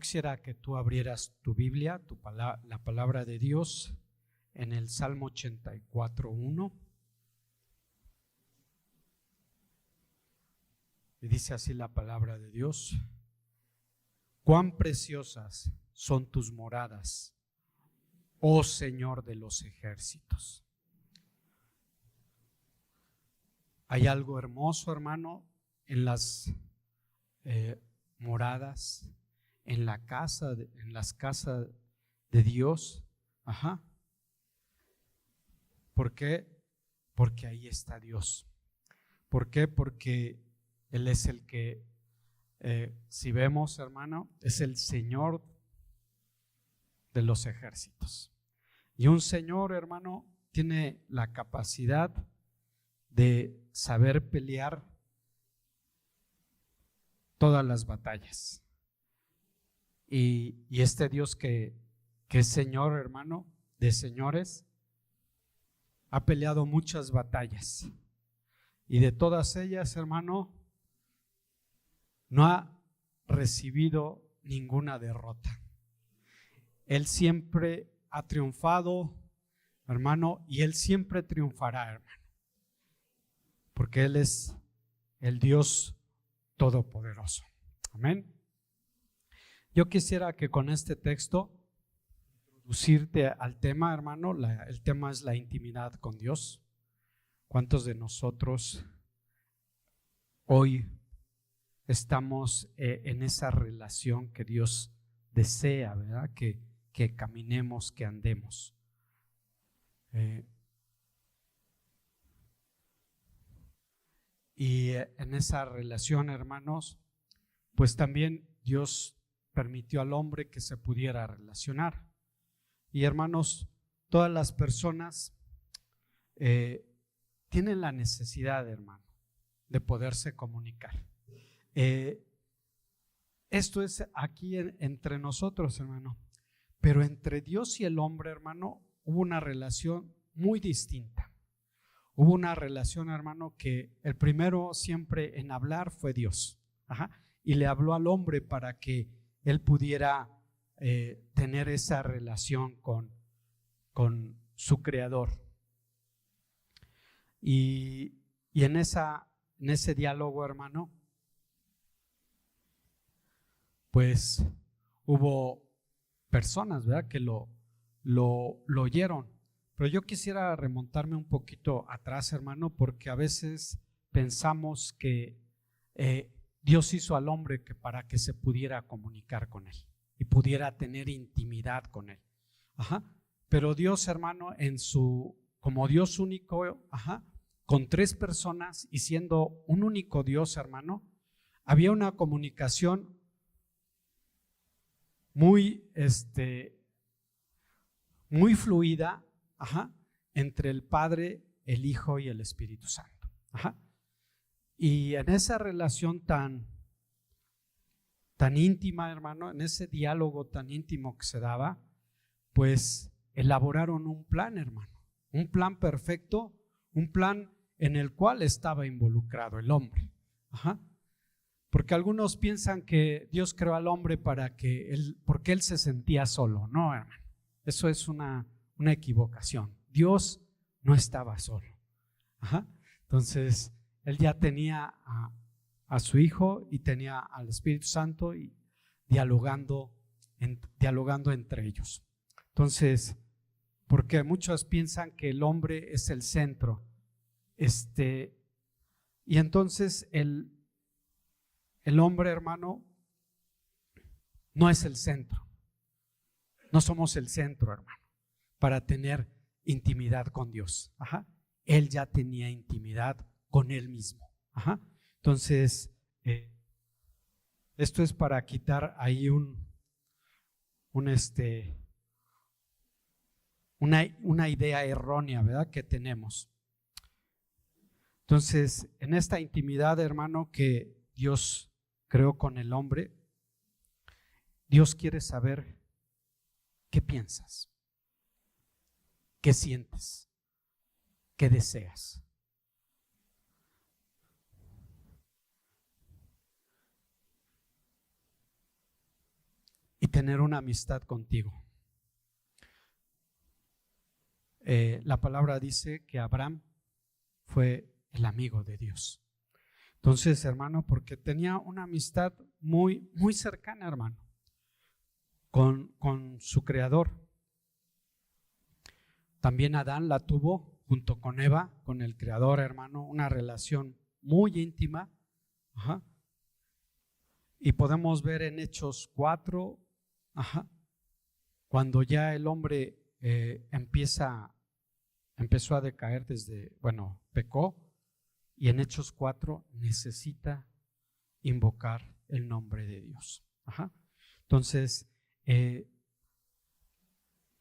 quisiera que tú abrieras tu Biblia, la palabra de Dios, en el Salmo 84:1. Y dice así la palabra de Dios: cuán preciosas son tus moradas, oh Señor de los ejércitos. Hay algo hermoso, hermano, en las moradas, en las casas de Dios. ¿Por qué? Porque ahí está Dios. ¿Por qué? Porque Él es el que, si vemos, hermano, es el Señor de los ejércitos. Y un Señor, hermano, tiene la capacidad de saber pelear todas las batallas. Y este Dios que es Señor, hermano, de señores, ha peleado muchas batallas. Y de todas ellas, hermano, no ha recibido ninguna derrota. Él siempre ha triunfado, hermano, y Él siempre triunfará, hermano, porque Él es el Dios Todopoderoso. Amén. Yo quisiera que con este texto introducirte al tema, hermano. El tema es la intimidad con Dios. ¿Cuántos de nosotros hoy estamos en esa relación que Dios desea, ¿verdad? Que caminemos, que andemos. Y en esa relación, hermanos, pues también Dios permitió al hombre que se pudiera relacionar. Y hermanos, todas las personas tienen la necesidad, hermano, de poderse comunicar. Esto es aquí entre nosotros, hermano. Pero entre Dios y el hombre, hermano, hubo una relación muy distinta. Hubo una relación, hermano, que el primero siempre en hablar fue Dios. Y le habló al hombre para que él pudiera tener esa relación con su creador. Y en ese diálogo, hermano, pues hubo personas, ¿verdad?, que lo oyeron. Pero yo quisiera remontarme un poquito atrás, hermano, porque a veces pensamos que Dios hizo al hombre para que se pudiera comunicar con él y pudiera tener intimidad con él. Pero Dios, hermano, como Dios único, con tres personas y siendo un único Dios, hermano, había una comunicación muy fluida, entre el Padre, el Hijo y el Espíritu Santo. Y en esa relación tan íntima, hermano, en ese diálogo tan íntimo que se daba, pues elaboraron un plan, hermano, un plan perfecto, un plan en el cual estaba involucrado el hombre. Porque algunos piensan que Dios creó al hombre porque él se sentía solo. No, hermano, eso es una equivocación. Dios no estaba solo. Entonces, Él ya tenía a su Hijo y tenía al Espíritu Santo y dialogando entre ellos. Entonces, porque muchos piensan que el hombre es el centro, y entonces el hombre, hermano, no es el centro. No somos el centro, hermano, para tener intimidad con Dios. Él ya tenía intimidad con Él mismo. Entonces, esto es para quitar ahí una idea errónea, ¿verdad?, que tenemos. Entonces, en esta intimidad, hermano, que Dios creó con el hombre, Dios quiere saber qué piensas, qué sientes, qué deseas. y tener una amistad contigo. La palabra dice que Abraham fue el amigo de Dios. Entonces, hermano, porque tenía una amistad muy, muy cercana, hermano, con su creador. También Adán la tuvo junto con Eva, con el creador, hermano, una relación muy íntima. Ajá. Y podemos ver en Hechos 4, cuando ya el hombre empezó a decaer pecó, y en Hechos 4 necesita invocar el nombre de Dios. Entonces,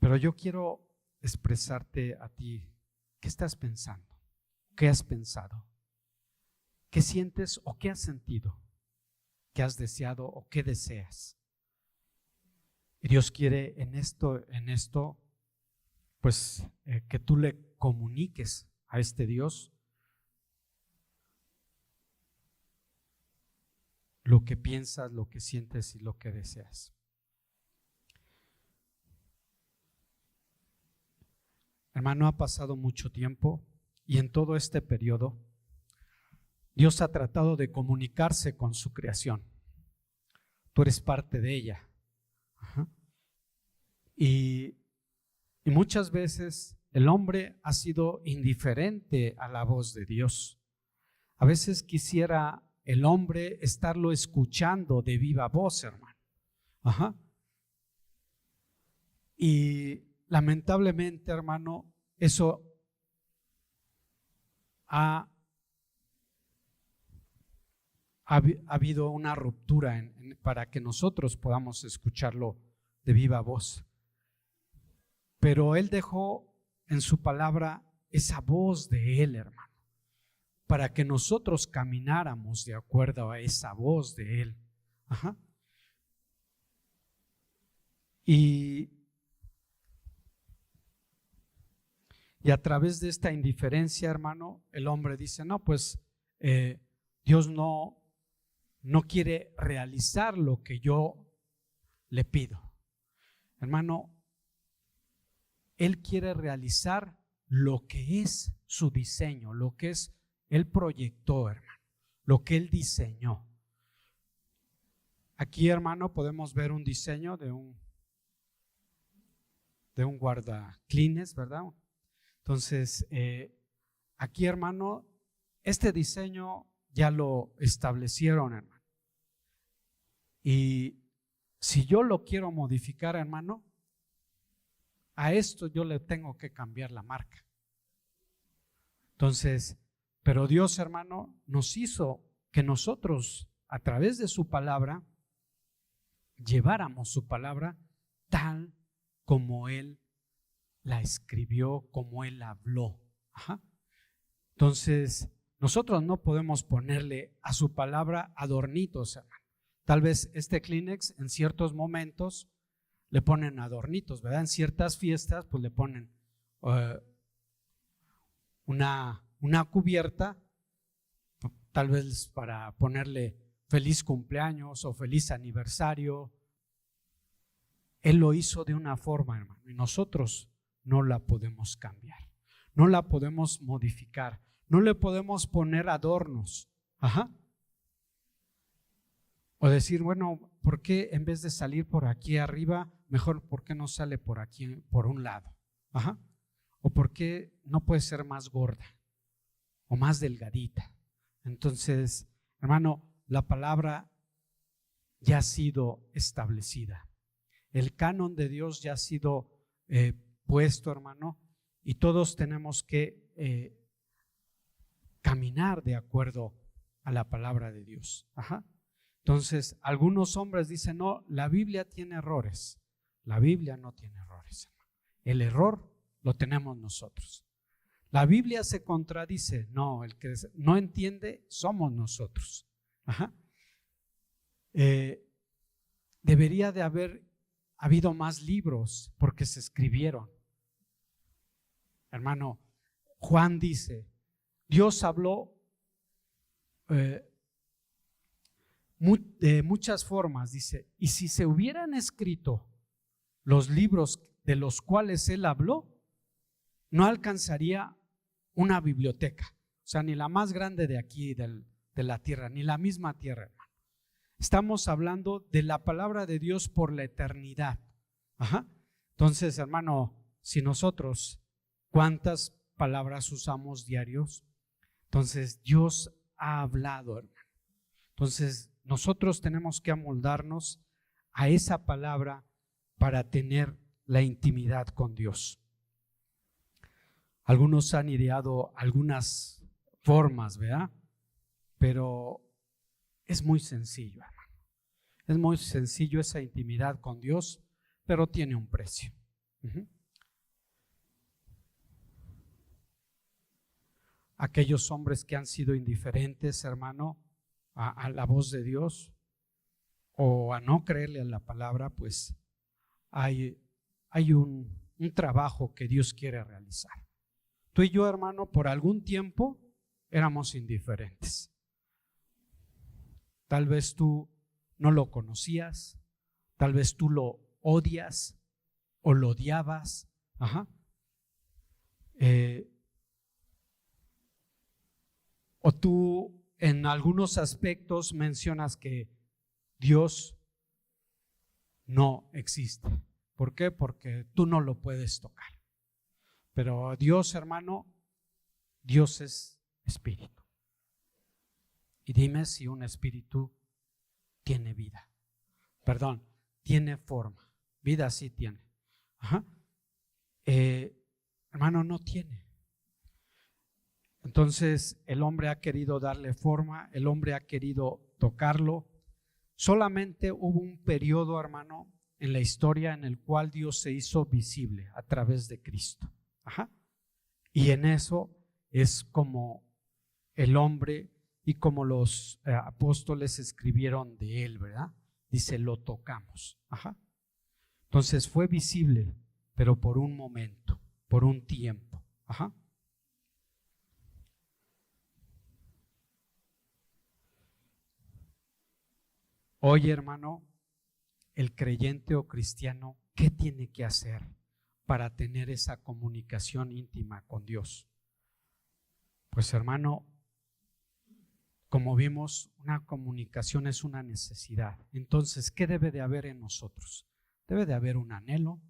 pero yo quiero expresarte a ti, ¿qué estás pensando? ¿Qué has pensado? ¿Qué sientes o qué has sentido? ¿Qué has deseado o qué deseas? Y Dios quiere en esto, pues que tú le comuniques a este Dios lo que piensas, lo que sientes y lo que deseas. Hermano, ha pasado mucho tiempo y en todo este periodo Dios ha tratado de comunicarse con su creación. Tú eres parte de ella. Y muchas veces el hombre ha sido indiferente a la voz de Dios. A veces quisiera el hombre estarlo escuchando de viva voz, hermano. Y lamentablemente, hermano, eso ha habido una ruptura para que nosotros podamos escucharlo de viva voz. Pero Él dejó en su palabra esa voz de Él, hermano, para que nosotros camináramos de acuerdo a esa voz de Él. Y a través de esta indiferencia, hermano, el hombre dice, no, pues Dios no quiere realizar lo que yo le pido. Hermano, Él quiere realizar lo que es su diseño, lo que es Él proyectó, hermano, lo que Él diseñó. Aquí, hermano, podemos ver un diseño de un guardaclines, ¿verdad? Entonces, aquí, hermano, este diseño ya lo establecieron, hermano. Y si yo lo quiero modificar, hermano, a esto yo le tengo que cambiar la marca. Entonces, pero Dios, hermano, nos hizo que nosotros, a través de su palabra, lleváramos su palabra tal como Él la escribió, como Él habló. Entonces, nosotros no podemos ponerle a su palabra adornitos, hermano. Tal vez este Kleenex en ciertos momentos le ponen adornitos, ¿verdad? En ciertas fiestas pues le ponen una cubierta, tal vez para ponerle feliz cumpleaños o feliz aniversario. Él lo hizo de una forma, hermano, y nosotros no la podemos cambiar, no la podemos modificar, no le podemos poner adornos. O decir, bueno, ¿por qué en vez de salir por aquí arriba, mejor por qué no sale por aquí, por un lado? O por qué no puede ser más gorda o más delgadita. Entonces, hermano, la palabra ya ha sido establecida. El canon de Dios ya ha sido puesto, hermano, y todos tenemos que caminar de acuerdo a la palabra de Dios. Entonces, algunos hombres dicen, no, la Biblia tiene errores. La Biblia no tiene errores, hermano. El error lo tenemos nosotros. La Biblia se contradice. No, el que no entiende somos nosotros. Debería de haber habido más libros porque se escribieron. Hermano, Juan dice, Dios habló de muchas formas, dice, y si se hubieran escrito los libros de los cuales él habló, no alcanzaría una biblioteca, o sea, ni la más grande de aquí, de la tierra, ni la misma tierra, hermano. Estamos hablando de la palabra de Dios por la eternidad. Ajá. Entonces, hermano, si nosotros, ¿cuántas palabras usamos diarios? Entonces, Dios ha hablado, hermano. Entonces, nosotros tenemos que amoldarnos a esa palabra para tener la intimidad con Dios. Algunos han ideado algunas formas, ¿verdad? Pero es muy sencillo, hermano. Es muy sencillo esa intimidad con Dios, pero tiene un precio. Aquellos hombres que han sido indiferentes, hermano, a la voz de Dios o a no creerle a la palabra, pues hay un trabajo que Dios quiere realizar. Tú y yo, hermano, por algún tiempo éramos indiferentes. Tal vez tú no lo conocías, tal vez tú lo odias o lo odiabas. O tú en algunos aspectos mencionas que Dios no existe. ¿Por qué? Porque tú no lo puedes tocar. Pero Dios, hermano, Dios es espíritu. Y dime si un espíritu tiene vida. Perdón, tiene forma. Vida sí tiene. Hermano, no tiene. Entonces el hombre ha querido darle forma, el hombre ha querido tocarlo. Solamente hubo un periodo, hermano, en la historia en el cual Dios se hizo visible a través de Cristo. Y en eso es como el hombre y como los apóstoles escribieron de él, ¿verdad? Dice, lo tocamos. Entonces fue visible, pero por un momento, por un tiempo. Oye, hermano, el creyente o cristiano, ¿qué tiene que hacer para tener esa comunicación íntima con Dios? Pues, hermano, como vimos, una comunicación es una necesidad. Entonces, ¿qué debe de haber en nosotros? Debe de haber un anhelo,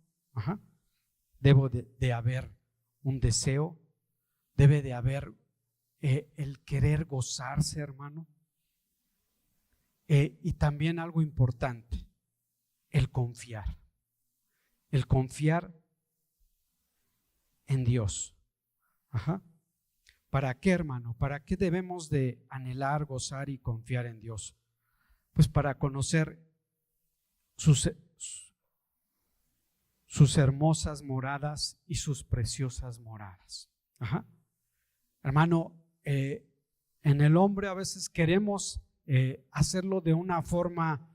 debe de haber un deseo, debe de haber el querer gozarse, hermano. Y también algo importante, el confiar en Dios. ¿Para qué, hermano? ¿Para qué debemos de anhelar, gozar y confiar en Dios? Pues para conocer sus hermosas moradas y sus preciosas moradas. Hermano, en el hombre a veces queremos hacerlo de una forma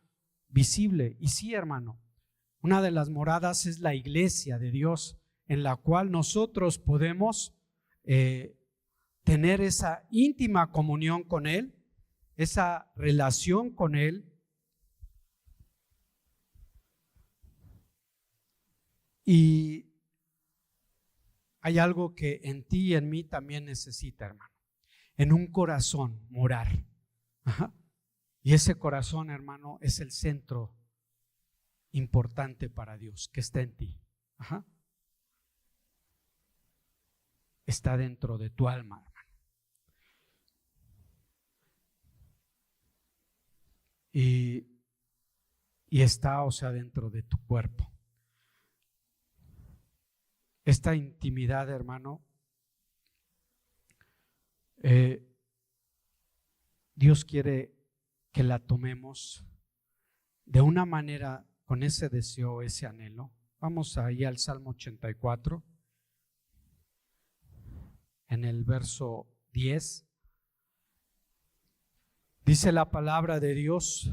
visible. Y sí, hermano, una de las moradas es la iglesia de Dios, en la cual nosotros podemos tener esa íntima comunión con Él, esa relación con Él. Y hay algo que en ti y en mí también necesita, hermano, en un corazón morar. Y ese corazón, hermano, es el centro importante para Dios, que está en ti. Está dentro de tu alma, hermano. Y está, o sea, dentro de tu cuerpo. Esta intimidad, hermano, Dios quiere que la tomemos de una manera con ese deseo, ese anhelo. Vamos ahí al Salmo 84, en el verso 10. Dice la palabra de Dios: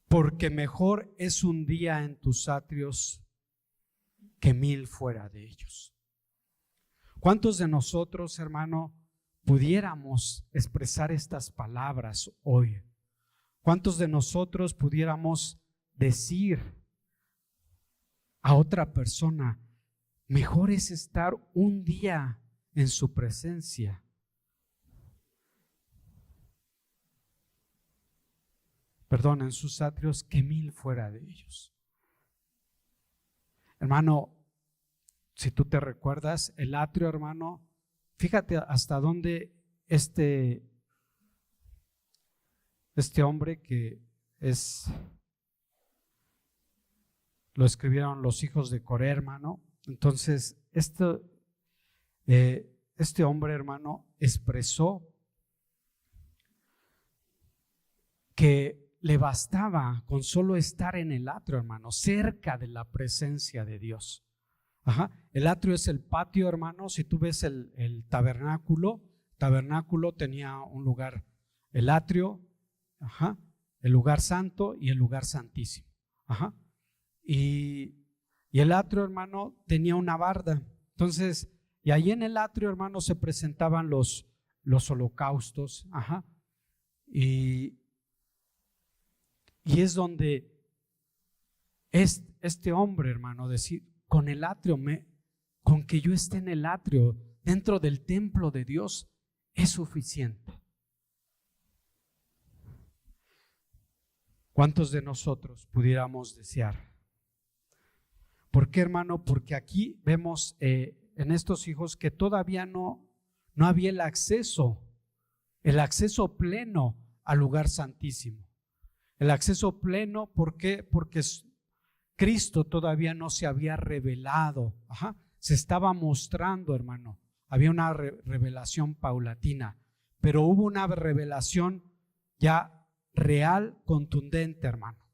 porque mejor es un día en tus atrios que 1000 fuera de ellos. ¿Cuántos de nosotros, hermano, pudiéramos expresar estas palabras hoy? ¿Cuántos de nosotros pudiéramos decir a otra persona, mejor es estar un día en su presencia? Perdón, en sus atrios, que 1000 fuera de ellos. Hermano, si tú te recuerdas, el atrio, hermano, fíjate hasta dónde este hombre que lo escribieron los hijos de Coré, hermano. Entonces, este hombre, hermano, expresó que le bastaba con solo estar en el atrio, hermano, cerca de la presencia de Dios. El atrio es el patio, hermano. Si tú ves el tabernáculo tenía un lugar, el atrio, el lugar santo y el lugar santísimo. Y el atrio, hermano, tenía una barda. Entonces, y ahí en el atrio, hermano, se presentaban los holocaustos. Y es donde este hombre, hermano, decir, con el atrio, con que yo esté en el atrio, dentro del templo de Dios, es suficiente. ¿Cuántos de nosotros pudiéramos desear? ¿Por qué, hermano? Porque aquí vemos en estos hijos que todavía no había el acceso pleno al lugar santísimo. El acceso pleno, ¿por qué? Porque Cristo todavía no se había revelado. Se estaba mostrando, hermano. Había una revelación paulatina, pero hubo una revelación ya real, contundente, hermano,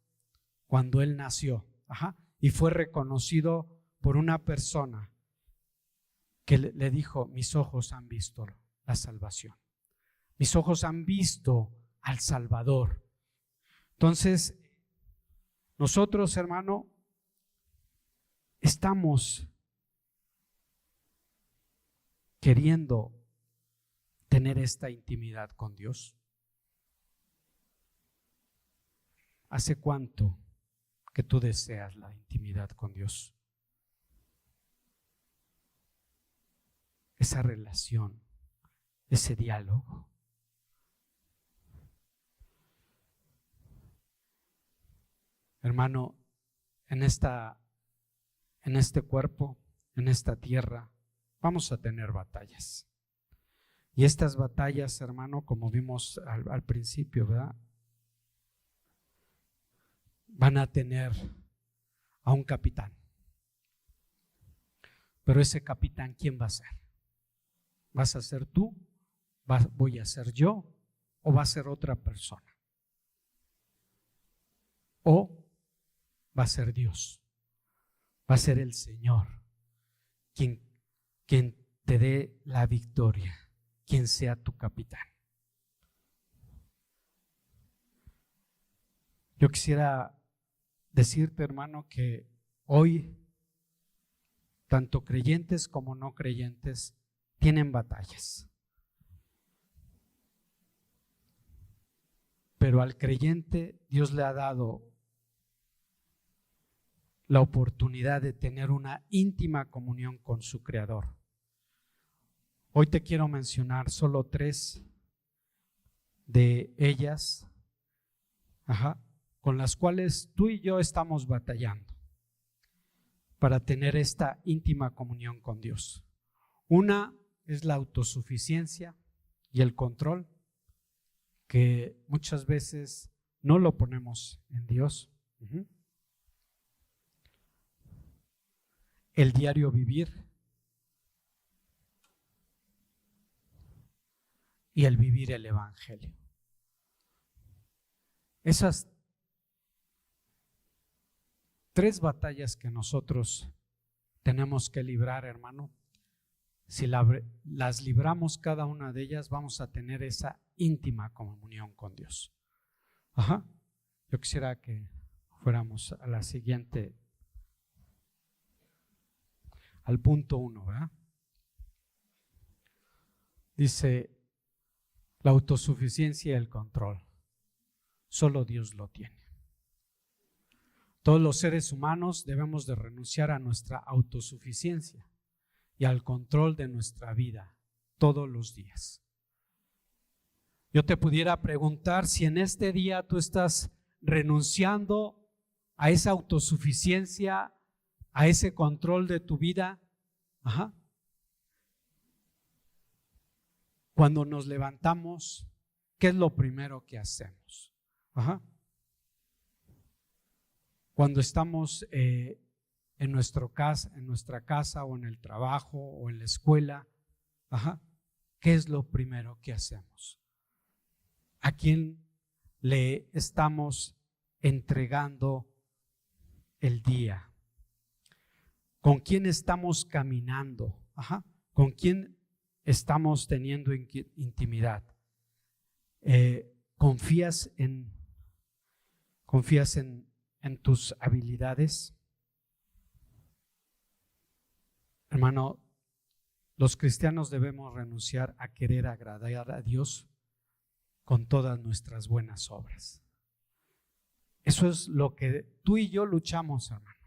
cuando Él nació. Y fue reconocido por una persona que le dijo, mis ojos han visto la salvación. Mis ojos han visto al Salvador. Entonces, nosotros, hermano, estamos queriendo tener esta intimidad con Dios. ¿Hace cuánto que tú deseas la intimidad con Dios? Esa relación, ese diálogo. Hermano, en este cuerpo, en esta tierra, vamos a tener batallas. Y estas batallas, hermano, como vimos al principio, ¿verdad? Van a tener a un capitán. Pero ese capitán, ¿quién va a ser? ¿Vas a ser tú? ¿Voy a ser yo? ¿O va a ser otra persona? ¿O va a ser Dios? Va a ser el Señor quien te dé la victoria, quien sea tu capitán. Yo quisiera decirte, hermano, que hoy tanto creyentes como no creyentes tienen batallas. Pero al creyente Dios le ha dado la oportunidad de tener una íntima comunión con su Creador. Hoy te quiero mencionar solo 3 de ellas, con las cuales tú y yo estamos batallando para tener esta íntima comunión con Dios. Una es la autosuficiencia y el control, que muchas veces no lo ponemos en Dios. El diario vivir y el vivir el Evangelio. Esas 3 batallas que nosotros tenemos que librar, hermano, si las libramos cada una de ellas, vamos a tener esa íntima comunión con Dios. Yo quisiera que fuéramos a la siguiente, al punto 1, ¿verdad? Dice la autosuficiencia y el control. solo Dios lo tiene. Todos los seres humanos debemos de renunciar a nuestra autosuficiencia y al control de nuestra vida todos los días. Yo te pudiera preguntar si en este día tú estás renunciando a esa autosuficiencia, a ese control de tu vida. Cuando nos levantamos, ¿qué es lo primero que hacemos? Cuando estamos en nuestra casa o en el trabajo o en la escuela, ¿qué es lo primero que hacemos? ¿A quién le estamos entregando el día? ¿Con quién estamos caminando? ¿Con quién estamos teniendo intimidad? ¿Confías en tus habilidades? Hermano, los cristianos debemos renunciar a querer agradar a Dios con todas nuestras buenas obras. Eso es lo que tú y yo luchamos, hermano.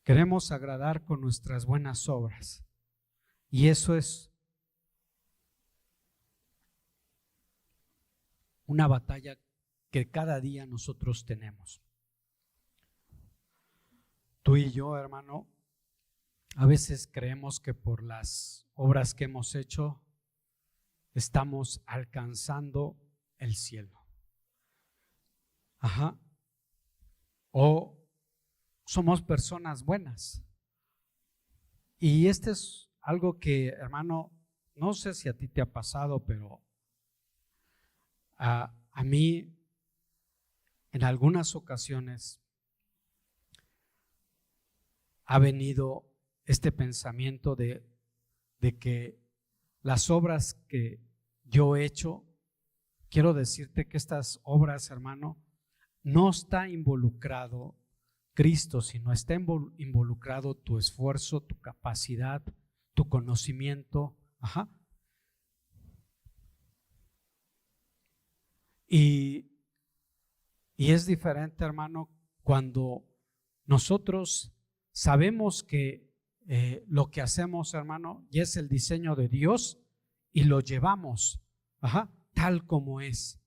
Queremos agradar con nuestras buenas obras. Y eso es una batalla que cada día nosotros tenemos. Tú y yo, hermano, a veces creemos que por las obras que hemos hecho estamos alcanzando el cielo. O somos personas buenas. Y este es algo que, hermano, no sé si a ti te ha pasado, pero a mí en algunas ocasiones ha venido este pensamiento de que las obras que yo he hecho, quiero decirte que estas obras, hermano, no está involucrado Cristo, sino está involucrado tu esfuerzo, tu capacidad, tu conocimiento. Y es diferente, hermano, cuando nosotros sabemos que lo que hacemos, hermano, ya es el diseño de Dios y lo llevamos, tal como es.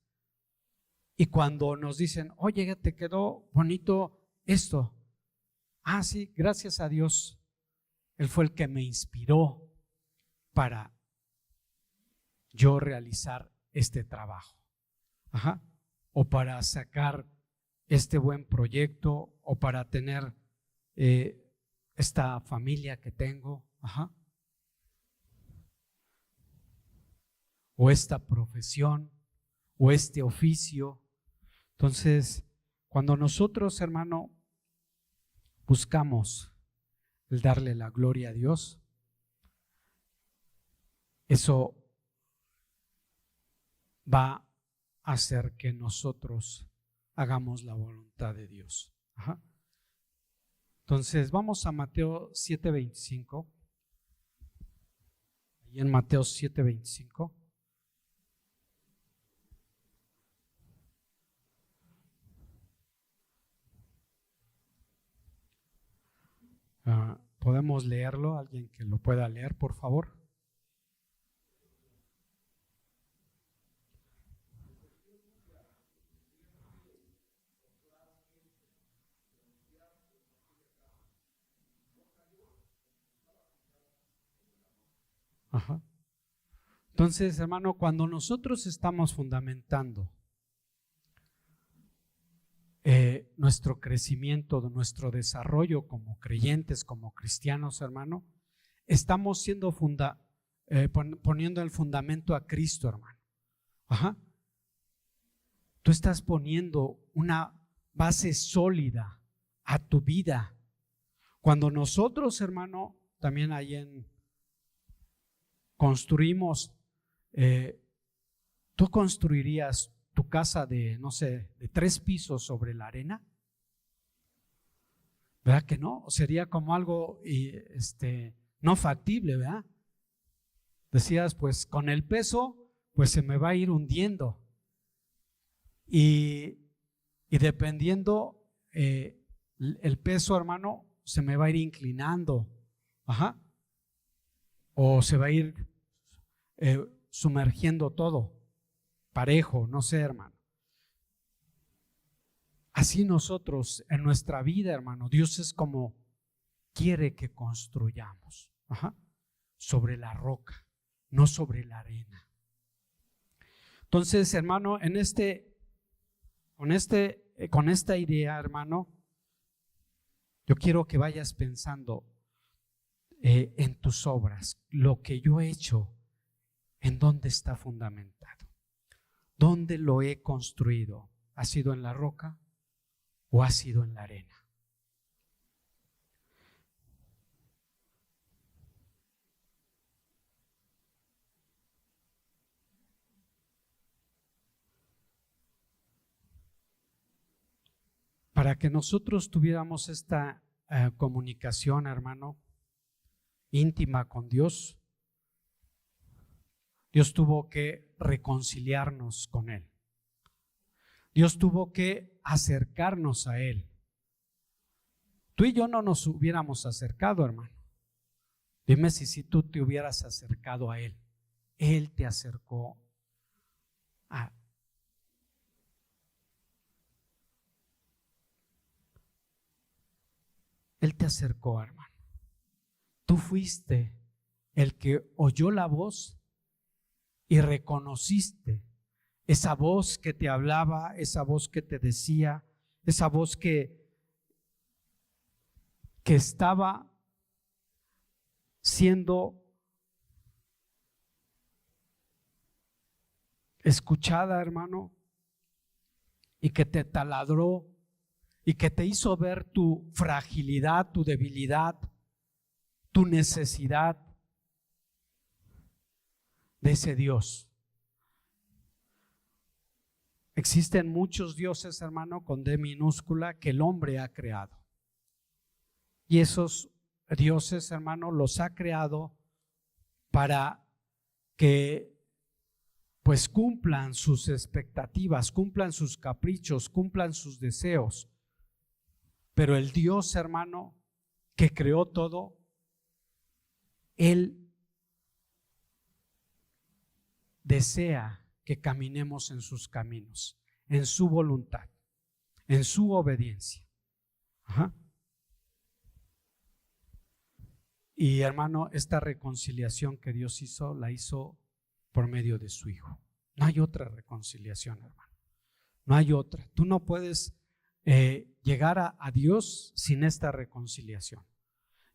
Y cuando nos dicen, oye, te quedó bonito esto. Sí, gracias a Dios. Él fue el que me inspiró para yo realizar este trabajo. O para sacar este buen proyecto, o para tener esta familia que tengo, o esta profesión, o este oficio. Entonces, cuando nosotros, hermano, buscamos el darle la gloria a Dios, eso va a hacer que nosotros hagamos la voluntad de Dios. Entonces, vamos a Mateo 7:25. Y en Mateo 7:25. ¿Podemos leerlo? ¿Alguien que lo pueda leer, por favor? Entonces, hermano, cuando nosotros estamos fundamentando nuestro crecimiento, nuestro desarrollo como creyentes, como cristianos, hermano, estamos siendo poniendo el fundamento a Cristo, hermano. Tú estás poniendo una base sólida a tu vida. Cuando nosotros, hermano, también ahí construimos, tú construirías tu casa de, no sé, de 3 pisos sobre la arena. ¿Verdad que no? Sería como algo no factible, ¿verdad? Decías, pues con el peso, pues se me va a ir hundiendo. y dependiendo el peso, hermano, se me va a ir inclinando, o se va a ir sumergiendo todo, parejo, no sé, hermano. Así nosotros en nuestra vida, hermano, Dios es como quiere que construyamos, sobre la roca, no sobre la arena. Entonces, hermano, con esta idea, hermano, yo quiero que vayas pensando en tus obras, lo que yo he hecho, en dónde está fundamentado, dónde lo he construido. ¿Ha sido en la roca o ha sido en la arena? Para que nosotros tuviéramos esta comunicación, hermano, íntima con Dios, Dios tuvo que reconciliarnos con Él. Dios tuvo que acercarnos a Él. Tú y yo no nos hubiéramos acercado, hermano. Dime si tú te hubieras acercado a Él. Él te acercó a Él te acercó, hermano. Tú fuiste el que oyó la voz y reconociste esa voz que te hablaba, esa voz que te decía, esa voz que estaba siendo escuchada, hermano, y que te taladró y que te hizo ver tu fragilidad, tu debilidad, tu necesidad de ese Dios. Existen muchos dioses, hermano, con D minúscula, que el hombre ha creado. Y esos dioses, hermano, los ha creado para que pues cumplan sus expectativas, cumplan sus caprichos, cumplan sus deseos. Pero el Dios, hermano, que creó todo, Él desea que caminemos en sus caminos, en su voluntad, en su obediencia. Y hermano, esta reconciliación que Dios hizo, la hizo por medio de su Hijo. No hay otra reconciliación, hermano. No hay otra. Tú no puedes llegar a Dios sin esta reconciliación.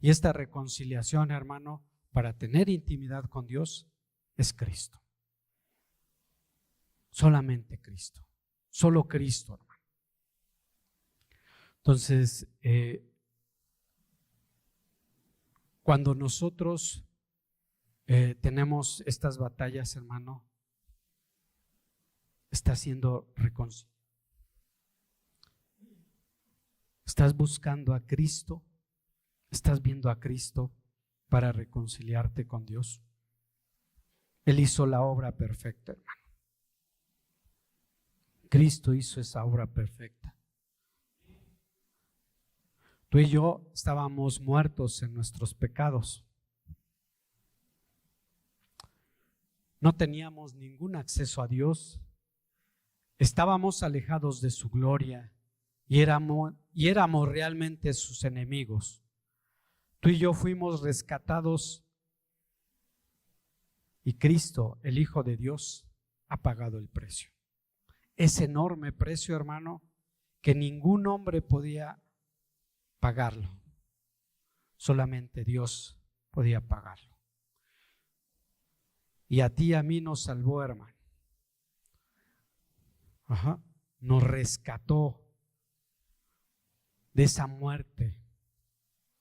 Y esta reconciliación, hermano, para tener intimidad con Dios, es Cristo. Solamente Cristo. Solo Cristo, hermano. Entonces, cuando nosotros tenemos estas batallas, hermano, está siendo reconciliado. Estás buscando a Cristo, estás viendo a Cristo para reconciliarte con Dios. Él hizo la obra perfecta, hermano. Cristo hizo esa obra perfecta. Tú y yo estábamos muertos en nuestros pecados. No teníamos ningún acceso a Dios. Estábamos alejados de su gloria y éramos realmente sus enemigos. Tú y yo fuimos rescatados y Cristo, el Hijo de Dios, ha pagado el precio. Ese enorme precio, hermano, que ningún hombre podía pagarlo. Solamente Dios podía pagarlo. Y a ti y a mí nos salvó, hermano. Nos rescató de esa muerte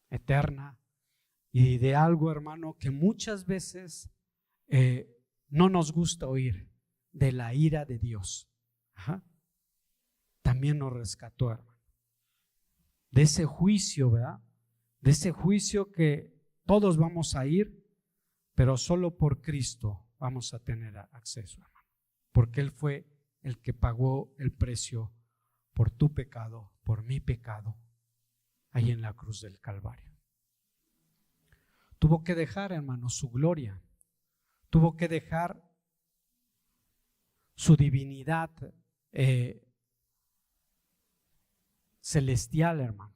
eterna y de algo, hermano, que muchas veces no nos gusta oír, de la ira de Dios. También nos rescató, hermano, de ese juicio, ¿verdad? De ese juicio que todos vamos a ir, pero solo por Cristo vamos a tener acceso, hermano, porque Él fue el que pagó el precio por tu pecado, por mi pecado, ahí en la cruz del Calvario. Tuvo que dejar, hermano, su gloria. Tuvo que dejar su divinidad celestial, hermano.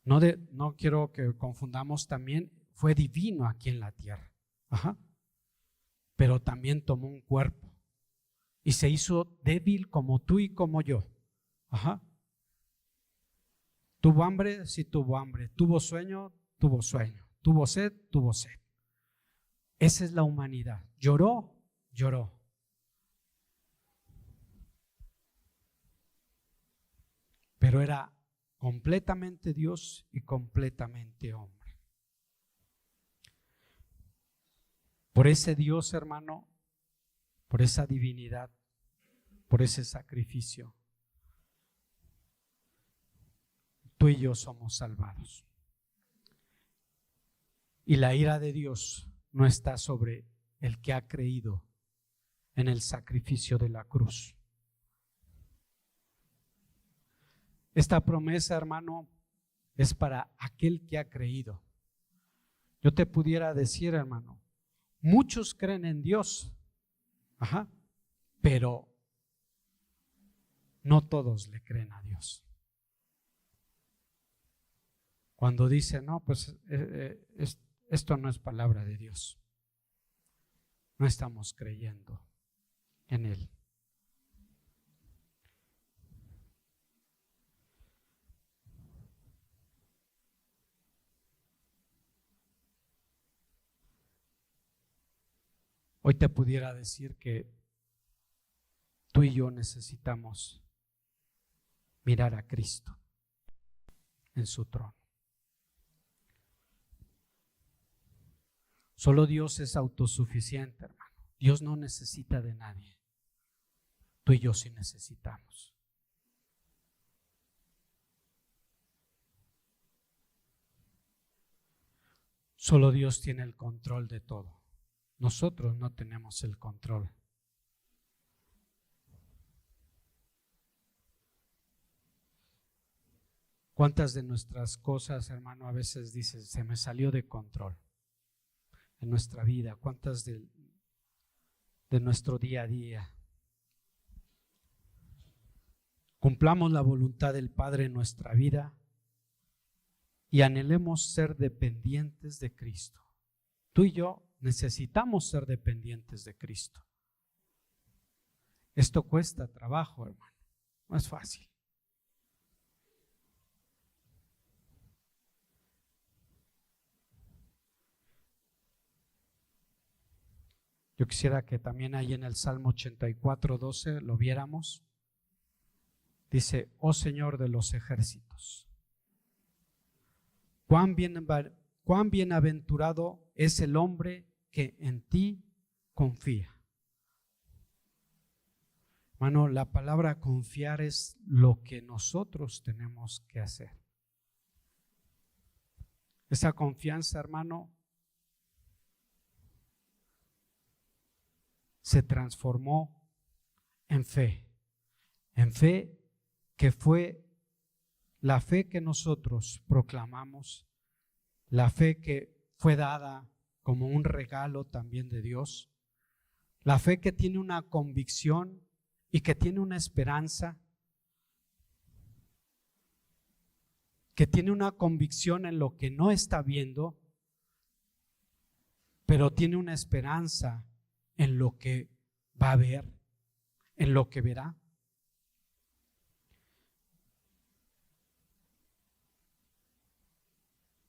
No quiero que confundamos también, fue divino aquí en la tierra. Ajá. Pero también tomó un cuerpo y se hizo débil como tú y como yo. Ajá. ¿Tuvo hambre? Sí tuvo hambre. ¿Tuvo sueño? Tuvo sueño. ¿Tuvo sed? Tuvo sed. Esa es la humanidad. ¿Lloró? Lloró. Pero era completamente Dios y completamente hombre. Por ese Dios, hermano, por esa divinidad, por ese sacrificio, tú y yo somos salvados. Y la ira de Dios no está sobre el que ha creído en el sacrificio de la cruz. Esta promesa, hermano, es para aquel que ha creído. Yo te pudiera decir, hermano, muchos creen en Dios, pero no todos le creen a Dios. Cuando dicen, no, pues esto no es palabra de Dios, no estamos creyendo en Él. Hoy te pudiera decir que tú y yo necesitamos mirar a Cristo en su trono. Solo Dios es autosuficiente, hermano. Dios no necesita de nadie. Tú y yo sí necesitamos. Solo Dios tiene el control de todo. Nosotros no tenemos el control. ¿Cuántas de nuestras cosas, hermano, a veces dices, se me salió de control en nuestra vida? ¿Cuántas de nuestro día a día? Cumplamos la voluntad del Padre en nuestra vida y anhelemos ser dependientes de Cristo. Tú y yo necesitamos ser dependientes de Cristo. Esto cuesta trabajo, hermano. No es fácil. Yo quisiera que también ahí en el Salmo 84:12 lo viéramos. Dice, oh Señor de los ejércitos, cuán bienaventurado es el hombre que en ti confía. Hermano, la palabra confiar es lo que nosotros tenemos que hacer. Esa confianza, hermano, se transformó en fe que fue la fe que nosotros proclamamos, la fe que fue dada como un regalo también de Dios, la fe que tiene una convicción y que tiene una esperanza, que tiene una convicción en lo que no está viendo, pero tiene una esperanza en lo que va a ver, en lo que verá.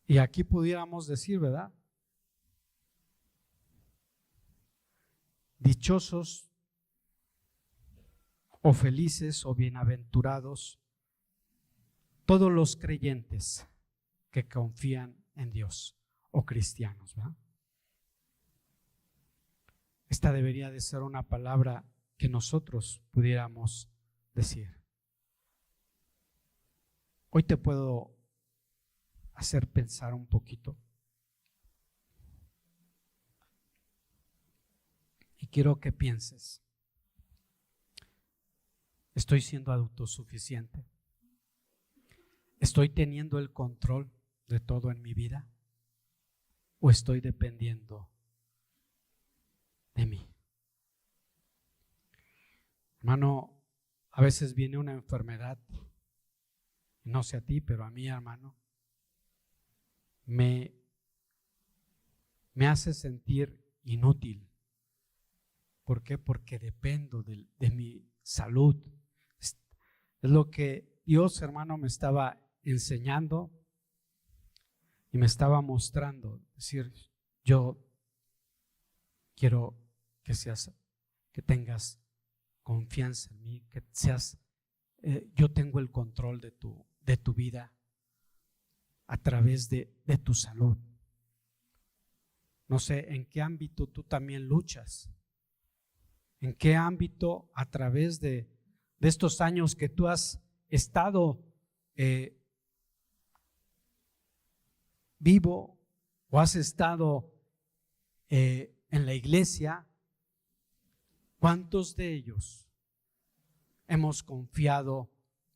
Y aquí pudiéramos decir, ¿verdad? Dichosos o felices o bienaventurados todos los creyentes que confían en Dios o cristianos, ¿verdad? Esta debería de ser una palabra que nosotros pudiéramos decir. Hoy te puedo hacer pensar un poquito. Y quiero que pienses. ¿Estoy siendo autosuficiente? ¿Estoy teniendo el control de todo en mi vida? ¿O estoy dependiendo de mí? Hermano, a veces viene una enfermedad, no sé a ti, pero a mí, hermano, me hace sentir inútil. ¿Por qué? Porque dependo de mi salud. Es lo que Dios, hermano, me estaba enseñando y me estaba mostrando. Es decir, yo quiero que tengas confianza en mí, que seas, yo tengo el control de tu vida a través de tu salud. No sé en qué ámbito tú también luchas, en qué ámbito a través de estos años que tú has estado vivo o has estado en la iglesia. ¿Cuántos de ellos hemos confiado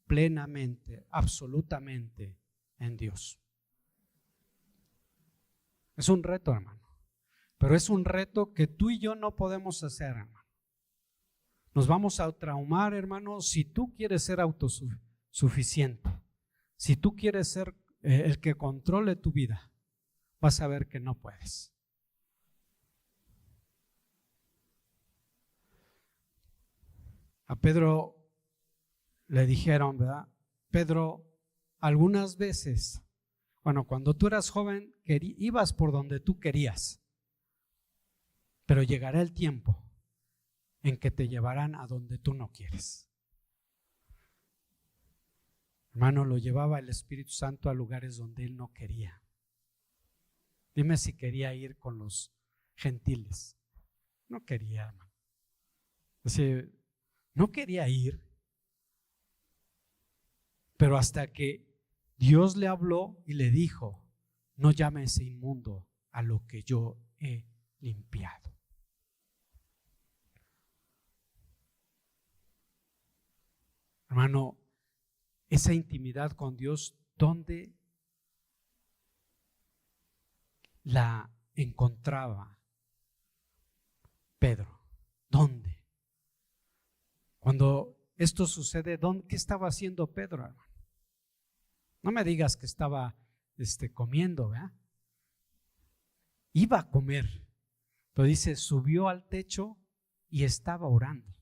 plenamente, absolutamente en Dios? Es un reto, hermano, pero es un reto que tú y yo no podemos hacer, hermano. Nos vamos a traumar, hermano, si tú quieres ser autosuficiente, si tú quieres ser el que controle tu vida, vas a ver que no puedes. A Pedro le dijeron, ¿verdad? Pedro, algunas veces, cuando tú eras joven, ibas por donde tú querías, pero llegará el tiempo en que te llevarán a donde tú no quieres. Hermano, lo llevaba el Espíritu Santo a lugares donde él no quería. Dime si quería ir con los gentiles. No quería, hermano. Es decir, no quería ir, pero hasta que Dios le habló y le dijo, no llame ese inmundo a lo que yo he limpiado. Hermano, esa intimidad con Dios, ¿dónde la encontraba Pedro? ¿Dónde? Cuando esto sucede, ¿qué estaba haciendo Pedro, hermano? No me digas que estaba comiendo, ¿verdad? Iba a comer, pero dice, subió al techo y estaba orando.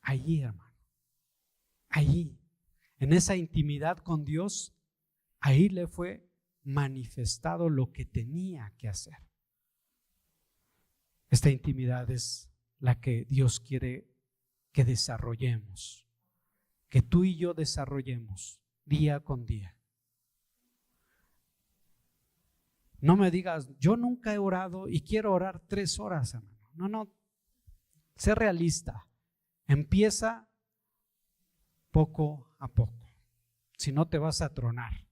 Allí, hermano, allí, en esa intimidad con Dios, ahí le fue manifestado lo que tenía que hacer. Esta intimidad es la que Dios quiere que desarrollemos, que tú y yo desarrollemos día con día. No me digas, yo nunca he orado y quiero orar 3 horas, hermano. No, sé realista. Empieza poco a poco, si no te vas a tronar,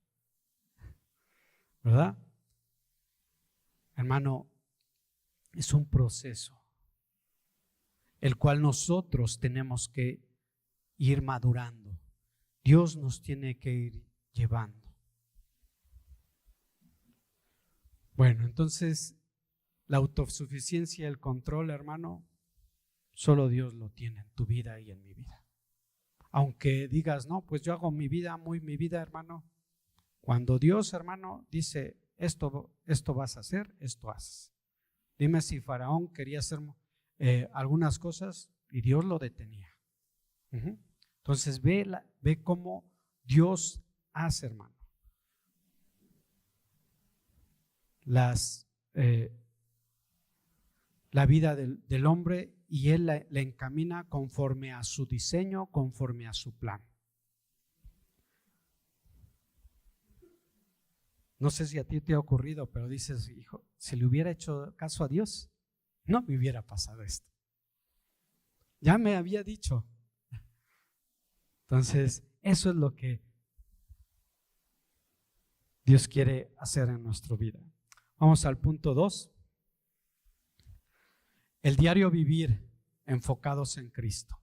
¿verdad? Hermano, es un proceso el cual nosotros tenemos que ir madurando. Dios nos tiene que ir llevando. Bueno, entonces la autosuficiencia y el control, hermano, solo Dios lo tiene en tu vida y en mi vida. Aunque digas, no, pues yo hago mi vida, hermano. Cuando Dios, hermano, dice, esto vas a hacer, esto haces. Dime si Faraón quería hacer algunas cosas y Dios lo detenía. Entonces ve cómo Dios hace, hermano. La vida del hombre, y Él le encamina conforme a su diseño, conforme a su plan. No sé si a ti te ha ocurrido, pero dices, hijo, si le hubiera hecho caso a Dios, no me hubiera pasado esto. Ya me había dicho. Entonces, eso es lo que Dios quiere hacer en nuestra vida. Vamos al punto 2. El diario vivir enfocados en Cristo.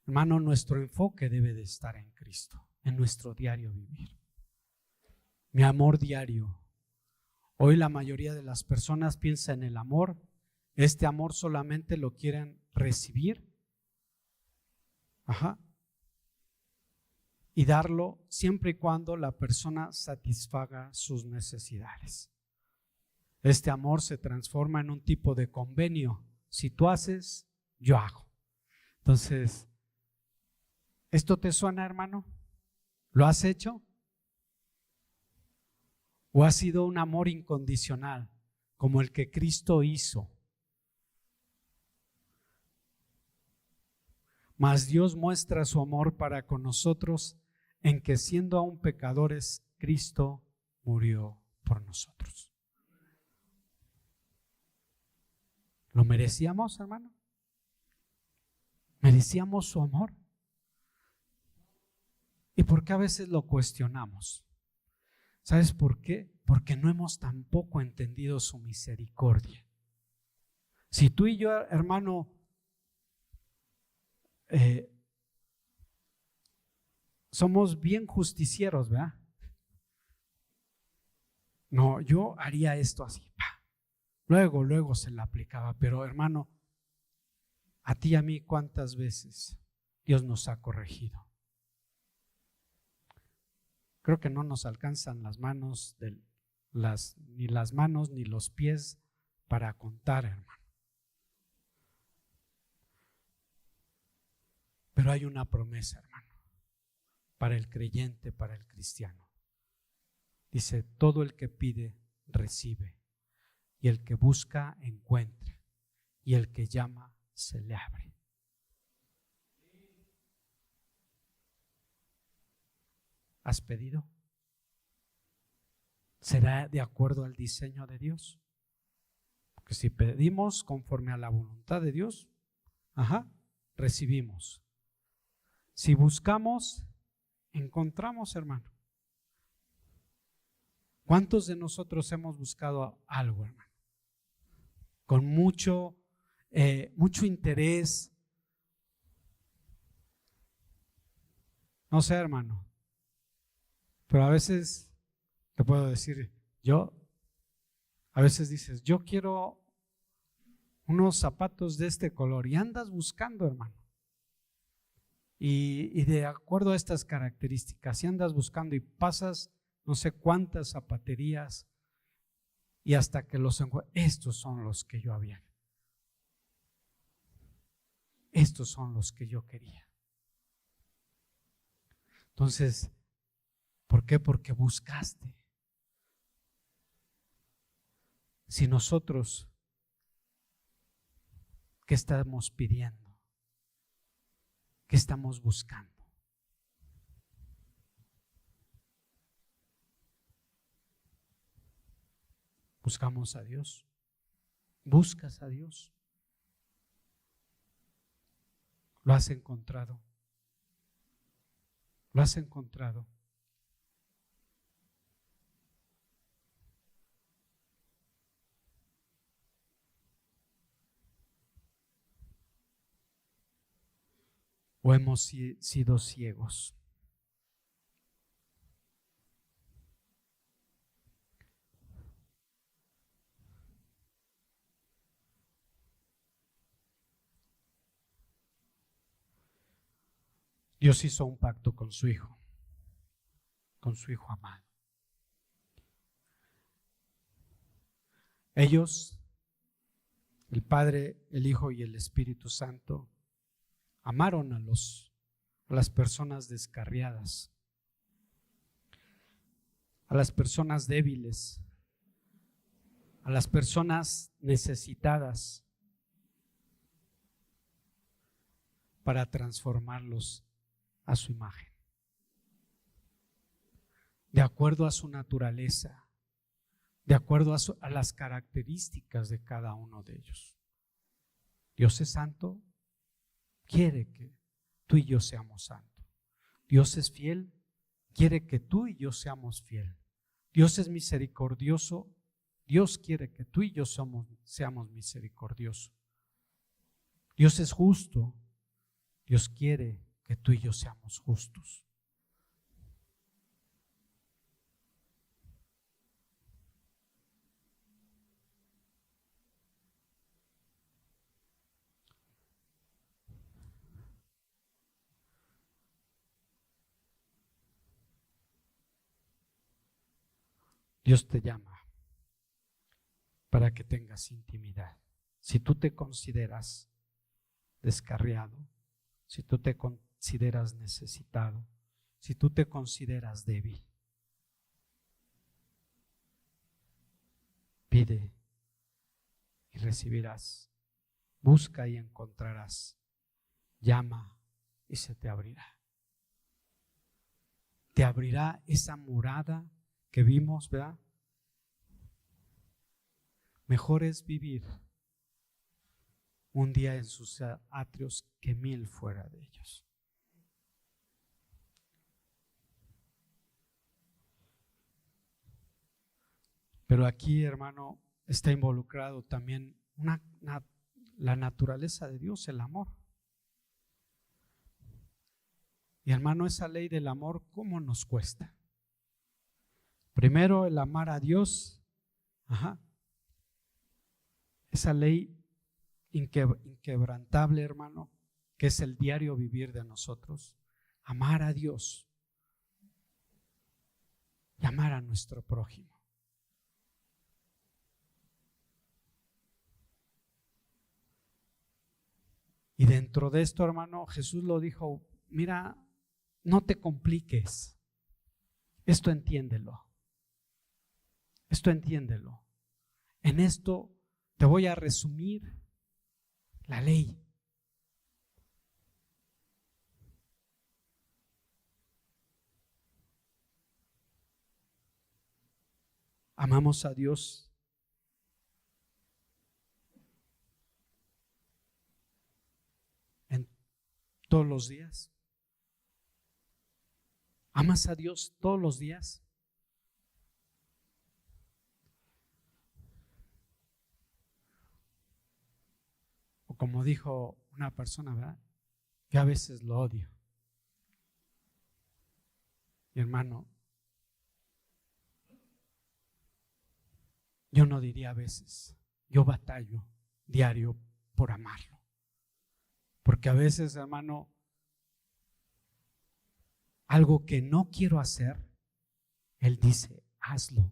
Hermano, nuestro enfoque debe de estar en Cristo, en nuestro diario vivir. Mi amor diario. Hoy la mayoría de las personas piensa en el amor. Este amor solamente lo quieren recibir. Y darlo siempre y cuando la persona satisfaga sus necesidades. Este amor se transforma en un tipo de convenio. Si tú haces, yo hago. Entonces, ¿esto te suena, hermano? ¿Lo has hecho? ¿O ha sido un amor incondicional, como el que Cristo hizo? Mas Dios muestra su amor para con nosotros en que siendo aún pecadores, Cristo murió por nosotros. ¿Lo merecíamos, hermano? ¿Merecíamos su amor? ¿Y por qué a veces lo cuestionamos? ¿Sabes por qué? Porque no hemos tampoco entendido su misericordia. Si tú y yo, hermano, somos bien justicieros, ¿verdad? No, yo haría esto así. Luego se le aplicaba. Pero hermano, a ti y a mí, ¿cuántas veces Dios nos ha corregido? Creo que no nos alcanzan las manos, ni las manos ni los pies para contar, hermano. Pero hay una promesa, hermano, para el creyente, para el cristiano. Dice, todo el que pide, recibe. Y el que busca, encuentra. Y el que llama, se le abre. ¿Has pedido? ¿Será de acuerdo al diseño de Dios? Porque si pedimos conforme a la voluntad de Dios, recibimos. Si buscamos, encontramos, hermano. ¿Cuántos de nosotros hemos buscado algo, hermano? Con mucho interés. No sé, hermano. Pero a veces te puedo decir, a veces dices, yo quiero unos zapatos de este color y andas buscando, hermano. Y de acuerdo a estas características, si andas buscando y pasas no sé cuántas zapaterías y hasta que los encuentras, estos son los que yo había. Estos son los que yo quería. Entonces, ¿por qué? Porque buscaste. Si nosotros, ¿qué estamos pidiendo? ¿Qué estamos buscando? ¿Buscamos a Dios? ¿Buscas a Dios? ¿Lo has encontrado? ¿Lo has encontrado? ¿O hemos sido ciegos? Dios hizo un pacto con su Hijo amado. Ellos, el Padre, el Hijo y el Espíritu Santo, amaron a las personas descarriadas, a las personas débiles, a las personas necesitadas, para transformarlos a su imagen, de acuerdo a su naturaleza, de acuerdo a las características de cada uno de ellos. Dios es santo, quiere que tú y yo seamos santos. Dios es fiel, quiere que tú y yo seamos fieles. Dios es misericordioso, Dios quiere que tú y yo seamos misericordiosos. Dios es justo, Dios quiere que tú y yo seamos justos. Dios te llama para que tengas intimidad. Si tú te consideras descarriado, si tú te consideras necesitado, si tú te consideras débil, pide y recibirás. Busca y encontrarás. Llama y se te abrirá. Te abrirá esa morada que vimos, ¿verdad? Mejor es vivir un día en sus atrios que 1000 fuera de ellos. Pero aquí, hermano, está involucrado también la naturaleza de Dios, el amor. Y hermano, esa ley del amor, ¿cómo nos cuesta? Primero, el amar a Dios. Esa ley inquebrantable, hermano, que es el diario vivir de nosotros. Amar a Dios y amar a nuestro prójimo. Y dentro de esto, hermano, Jesús lo dijo: mira, no te compliques. Esto entiéndelo. Esto entiéndelo. En esto te voy a resumir la ley. Amamos a Dios en todos los días. ¿Amas a Dios todos los días? O como dijo una persona, ¿verdad? Que a veces lo odio. Mi hermano, yo no diría a veces, yo batallo diario por amarlo. Porque a veces, hermano, algo que no quiero hacer, Él dice: hazlo.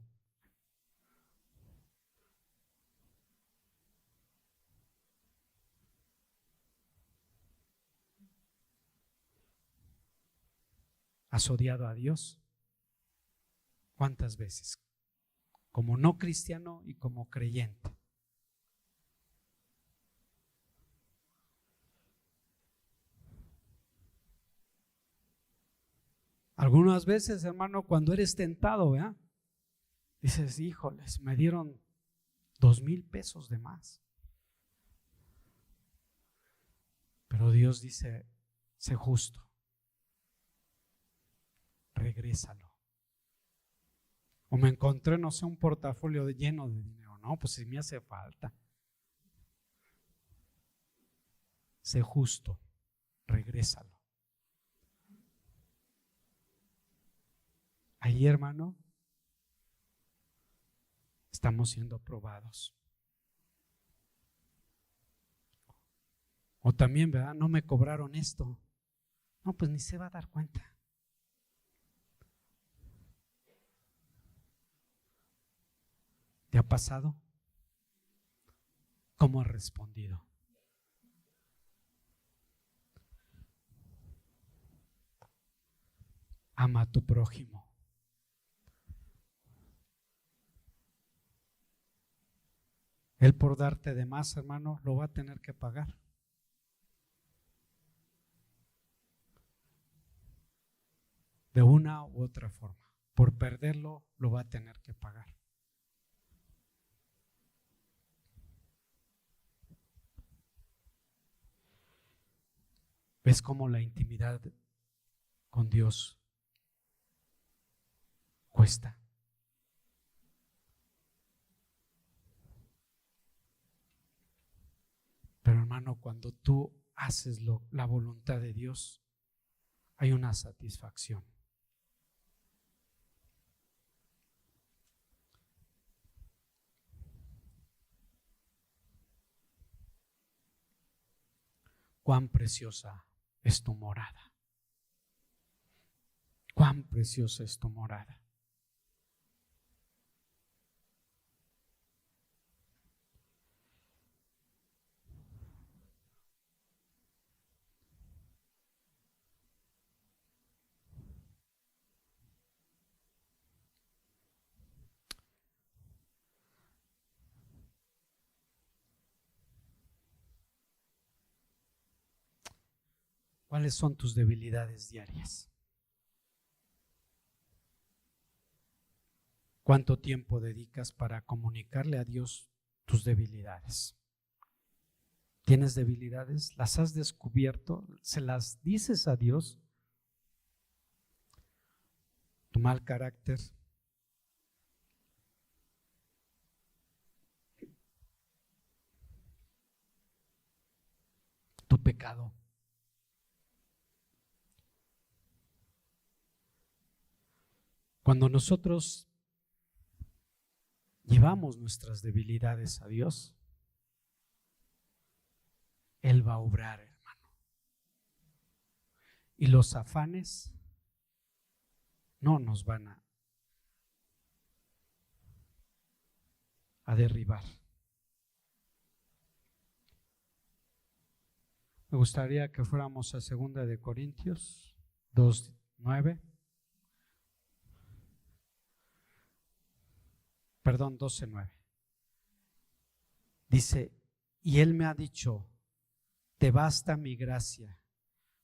¿Has odiado a Dios? ¿Cuántas veces? Como no cristiano y como creyente. Algunas veces, hermano, cuando eres tentado, ¿verdad? Dices: híjoles, me dieron 2,000 pesos de más. Pero Dios dice: sé justo, regrésalo. O me encontré, no sé, un portafolio lleno de dinero. No, pues si me hace falta. Sé justo, regrésalo. Ahí, hermano, estamos siendo probados. O también, ¿verdad? No me cobraron esto. No, pues ni se va a dar cuenta. ¿Te ha pasado? ¿Cómo has respondido? Ama a tu prójimo. Él, por darte de más, hermano, lo va a tener que pagar. De una u otra forma. Por perderlo, lo va a tener que pagar. ¿Ves cómo la intimidad con Dios cuesta? Pero hermano, cuando tú haces la voluntad de Dios, hay una satisfacción. Cuán preciosa es tu morada. Cuán preciosa es tu morada. ¿Cuáles son tus debilidades diarias? ¿Cuánto tiempo dedicas para comunicarle a Dios tus debilidades? ¿Tienes debilidades? ¿Las has descubierto? ¿Se las dices a Dios? ¿Tu mal carácter? ¿Tu pecado? Cuando nosotros llevamos nuestras debilidades a Dios, Él va a obrar, hermano. Y los afanes no nos van a derribar. Me gustaría que fuéramos a 2 de Corintios 2:9. Perdón, 12:9. Dice, y Él me ha dicho, te basta mi gracia,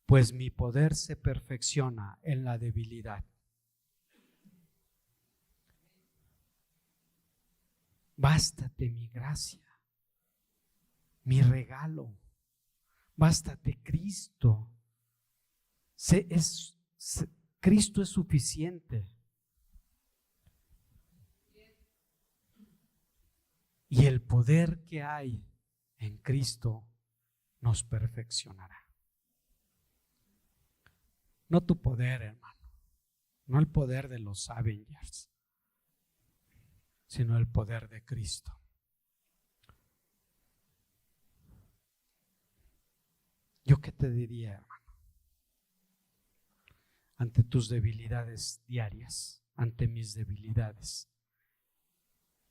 pues mi poder se perfecciona en la debilidad. Bástate mi gracia, mi regalo, bástate Cristo. Cristo es suficiente. Y el poder que hay en Cristo nos perfeccionará. No tu poder, hermano, no el poder de los Avengers, sino el poder de Cristo. ¿Yo qué te diría, hermano? Ante tus debilidades diarias, ante mis debilidades,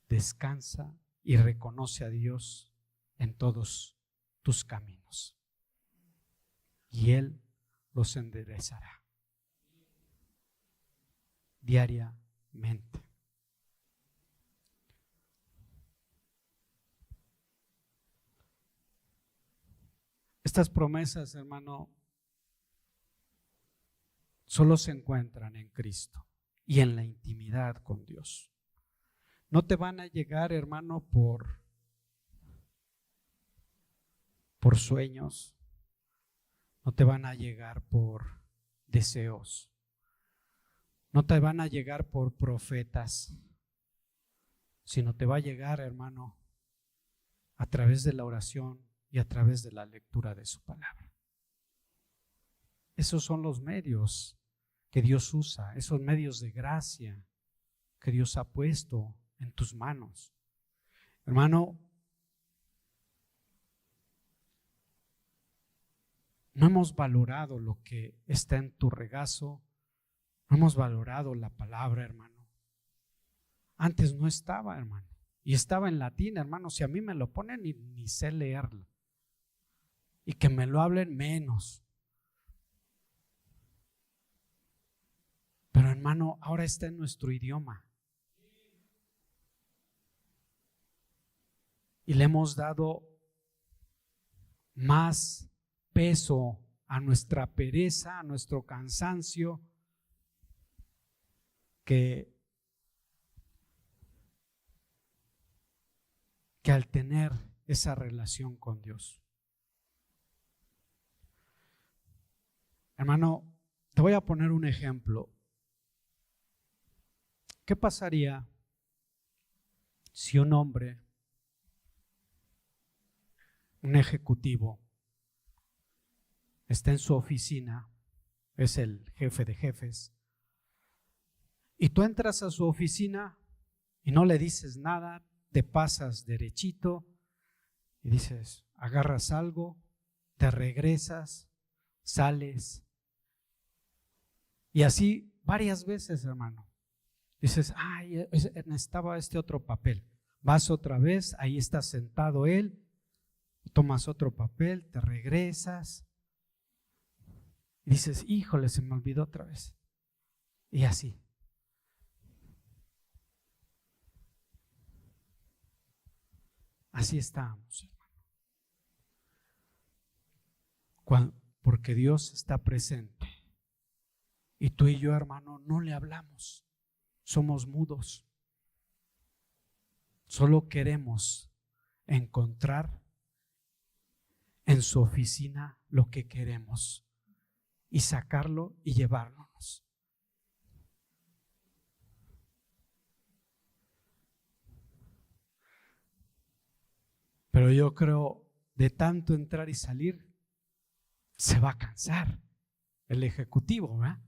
descansa y reconoce a Dios en todos tus caminos, y Él los enderezará diariamente. Estas promesas, hermano, solo se encuentran en Cristo y en la intimidad con Dios. No te van a llegar, hermano, por sueños, no te van a llegar por deseos, no te van a llegar por profetas, sino te va a llegar, hermano, a través de la oración y a través de la lectura de su palabra. Esos son los medios que Dios usa, esos medios de gracia que Dios ha puesto en tus manos. Hermano, no hemos valorado lo que está en tu regazo, no hemos valorado la palabra, hermano. Antes no estaba, hermano, y estaba en latín, hermano. Si a mí me lo ponen, ni sé leerlo, y que me lo hablen menos. Pero, hermano, ahora está en nuestro idioma. Y le hemos dado más peso a nuestra pereza, a nuestro cansancio, que al tener esa relación con Dios. Hermano, te voy a poner un ejemplo. ¿Qué pasaría si un hombre, un ejecutivo, está en su oficina, es el jefe de jefes, y tú entras a su oficina y no le dices nada, te pasas derechito y dices, agarras algo, te regresas, sales, y así varias veces, hermano. Dices, ay, necesitaba este otro papel. Vas otra vez, ahí está sentado él, tomas otro papel, te regresas y dices, híjole, se me olvidó otra vez. Y así. Así estábamos, hermano. Porque Dios está presente. Y tú y yo, hermano, no le hablamos. Somos mudos. Solo queremos encontrar en su oficina lo que queremos y sacarlo y llevárnoslo. Pero yo creo, de tanto entrar y salir, se va a cansar el ejecutivo, ¿verdad?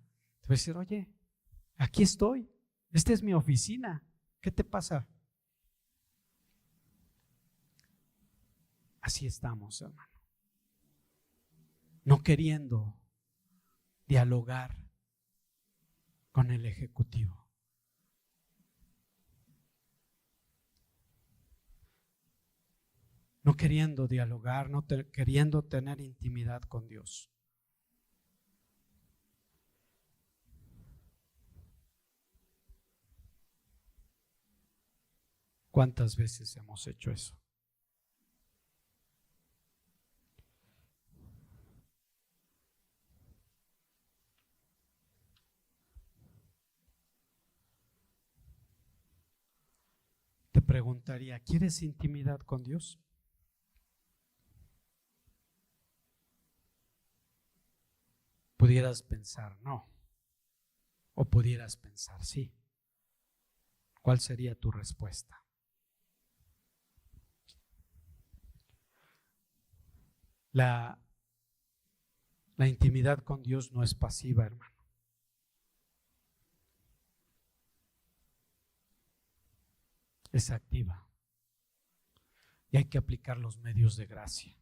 Te va a decir, oye, aquí estoy, esta es mi oficina, ¿qué te pasa? Así estamos, hermano, no queriendo dialogar con el ejecutivo. No queriendo dialogar, no queriendo tener intimidad con Dios. ¿Cuántas veces hemos hecho eso? Te preguntaría, ¿quieres intimidad con Dios? Pudieras pensar no, o pudieras pensar sí. ¿Cuál sería tu respuesta? La intimidad con Dios no es pasiva, hermano. Es activa. Y hay que aplicar los medios de gracia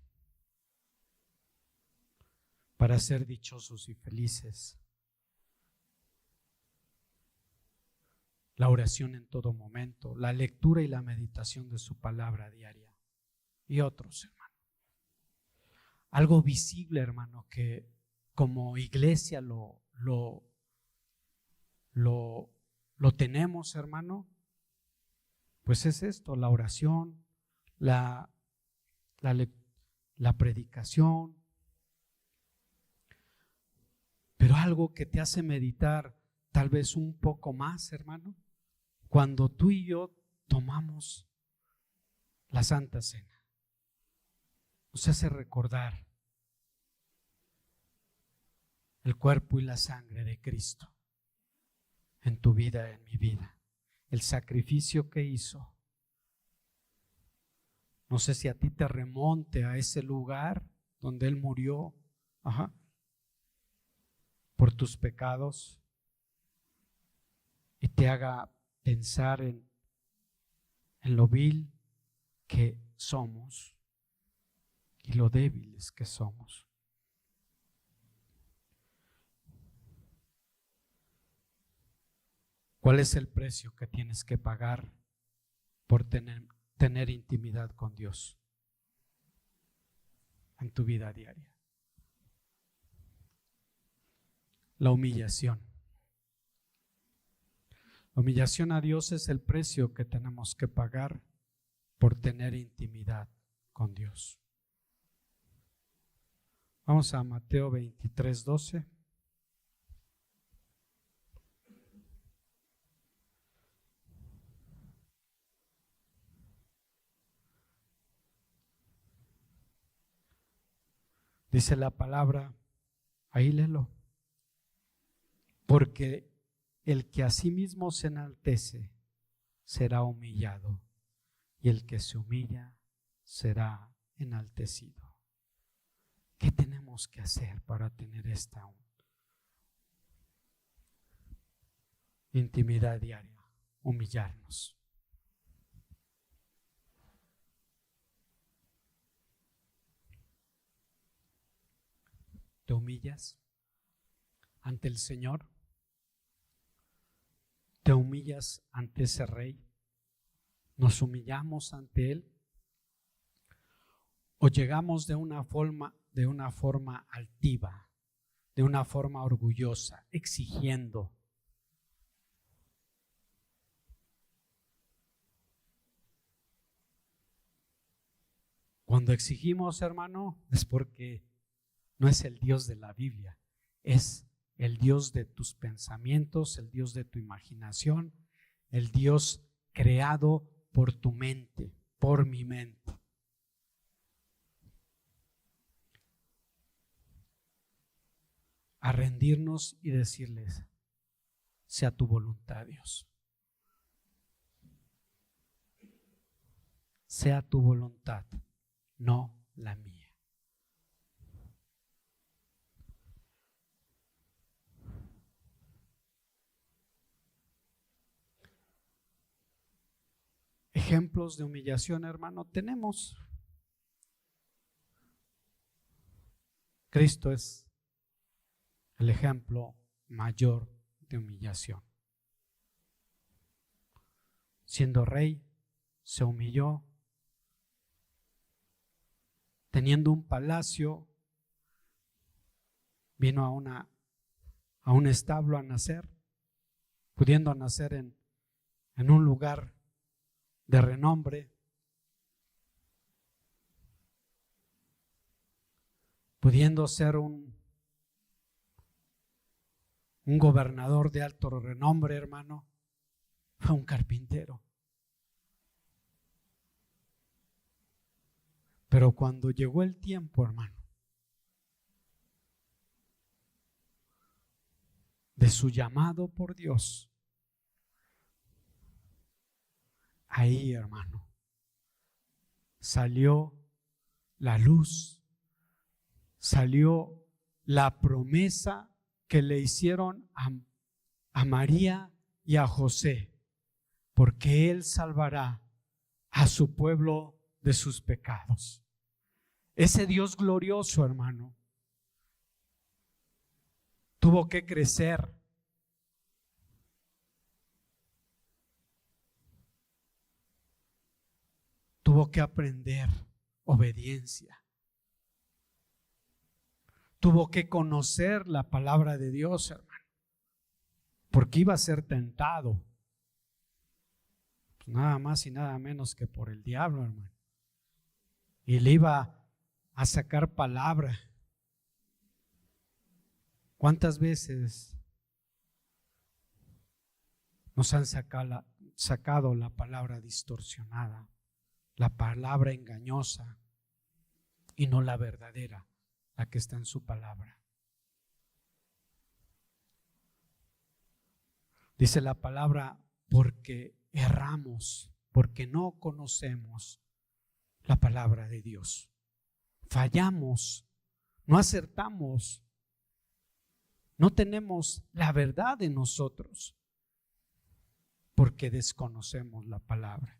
para ser dichosos y felices. La oración en todo momento, la lectura y la meditación de su palabra diaria y otros, hermano. Algo visible, hermano, que como iglesia lo tenemos, hermano, pues es esto, la oración, la predicación, pero algo que te hace meditar tal vez un poco más, hermano, cuando tú y yo tomamos la Santa Cena. Nos hace recordar el cuerpo y la sangre de Cristo en tu vida, en mi vida, el sacrificio que hizo. No sé si a ti te remonte a ese lugar donde Él murió, por tus pecados y te haga pensar en lo vil que somos y lo débiles que somos. ¿Cuál es el precio que tienes que pagar por tener intimidad con Dios en tu vida diaria? La humillación. La humillación a Dios es el precio que tenemos que pagar por tener intimidad con Dios. Vamos a Mateo 23:12. Dice la palabra, ahí léelo. Porque el que a sí mismo se enaltece será humillado, y el que se humilla será enaltecido. ¿Qué tenemos que hacer para tener esta intimidad diaria? Humillarnos. ¿Te humillas ante el Señor? ¿Te humillas ante ese Rey? ¿Nos humillamos ante Él? ¿O llegamos de una forma altiva, de una forma orgullosa, exigiendo? Cuando exigimos, hermano, es porque no es el Dios de la Biblia, es el Dios de tus pensamientos, el Dios de tu imaginación, el Dios creado por tu mente, por mi mente. A rendirnos y decirles: sea tu voluntad, Dios. Sea tu voluntad, no la mía. Ejemplos de humillación, hermano, tenemos. Cristo es el ejemplo mayor de humillación. Siendo rey, se humilló. Teniendo un palacio, vino a un establo a nacer, pudiendo nacer en un lugar de renombre, pudiendo ser un gobernador de alto renombre, hermano, fue un carpintero. Pero cuando llegó el tiempo, hermano, de su llamado por Dios, ahí, hermano, salió la luz, salió la promesa que le hicieron a María y a José, porque Él salvará a su pueblo de sus pecados. Ese Dios glorioso, hermano, tuvo que crecer. Tuvo que aprender obediencia. Tuvo que conocer la palabra de Dios, hermano, porque iba a ser tentado, pues nada más y nada menos que por el diablo, hermano. Y le iba a sacar palabra. ¿Cuántas veces nos han sacado la palabra distorsionada, la palabra engañosa y no la verdadera, la que está en su palabra? Dice la palabra: porque erramos, porque no conocemos la palabra de Dios. Fallamos, no acertamos, no tenemos la verdad en nosotros, porque desconocemos la palabra.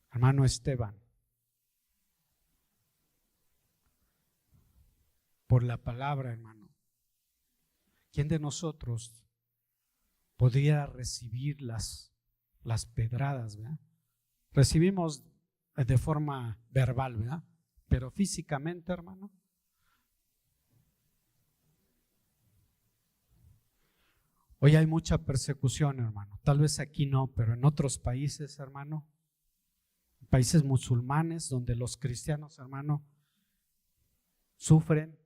Hermano Esteban, por la palabra, hermano, ¿quién de nosotros podría recibir las pedradas, ¿verdad? Recibimos de forma verbal, ¿verdad? Pero físicamente, hermano, hoy hay mucha persecución, hermano. Tal vez aquí no, pero en otros países, hermano, países musulmanes donde los cristianos, hermano, sufren.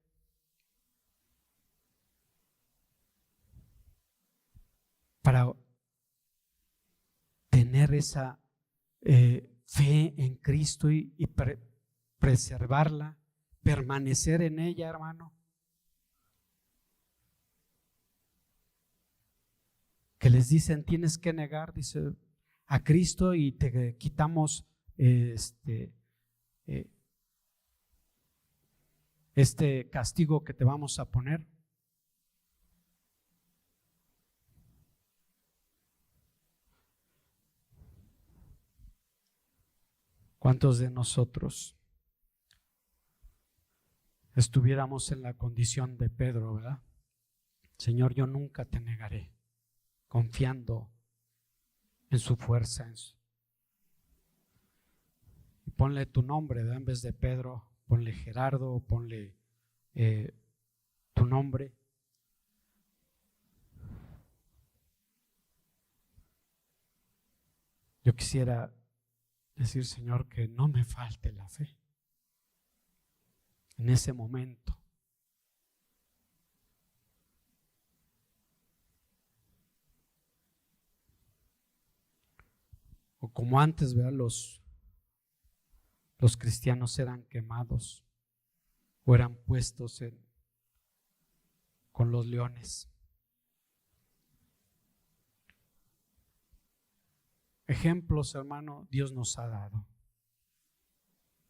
Para tener esa fe en Cristo y preservarla, permanecer en ella, hermano. que les dicen tienes que negar, dice, a Cristo y te quitamos este castigo que te vamos a poner. ¿Cuántos de nosotros estuviéramos en la condición de Pedro, verdad? Señor, yo nunca te negaré, confiando en su fuerza. Y ponle tu nombre, ¿verdad? En vez de Pedro, ponle Gerardo, ponle tu nombre. Yo quisiera decir, Señor, que no me falte la fe en ese momento. O como antes, ¿verdad? Los cristianos eran quemados o eran puestos con los leones. Ejemplos, hermano, Dios nos ha dado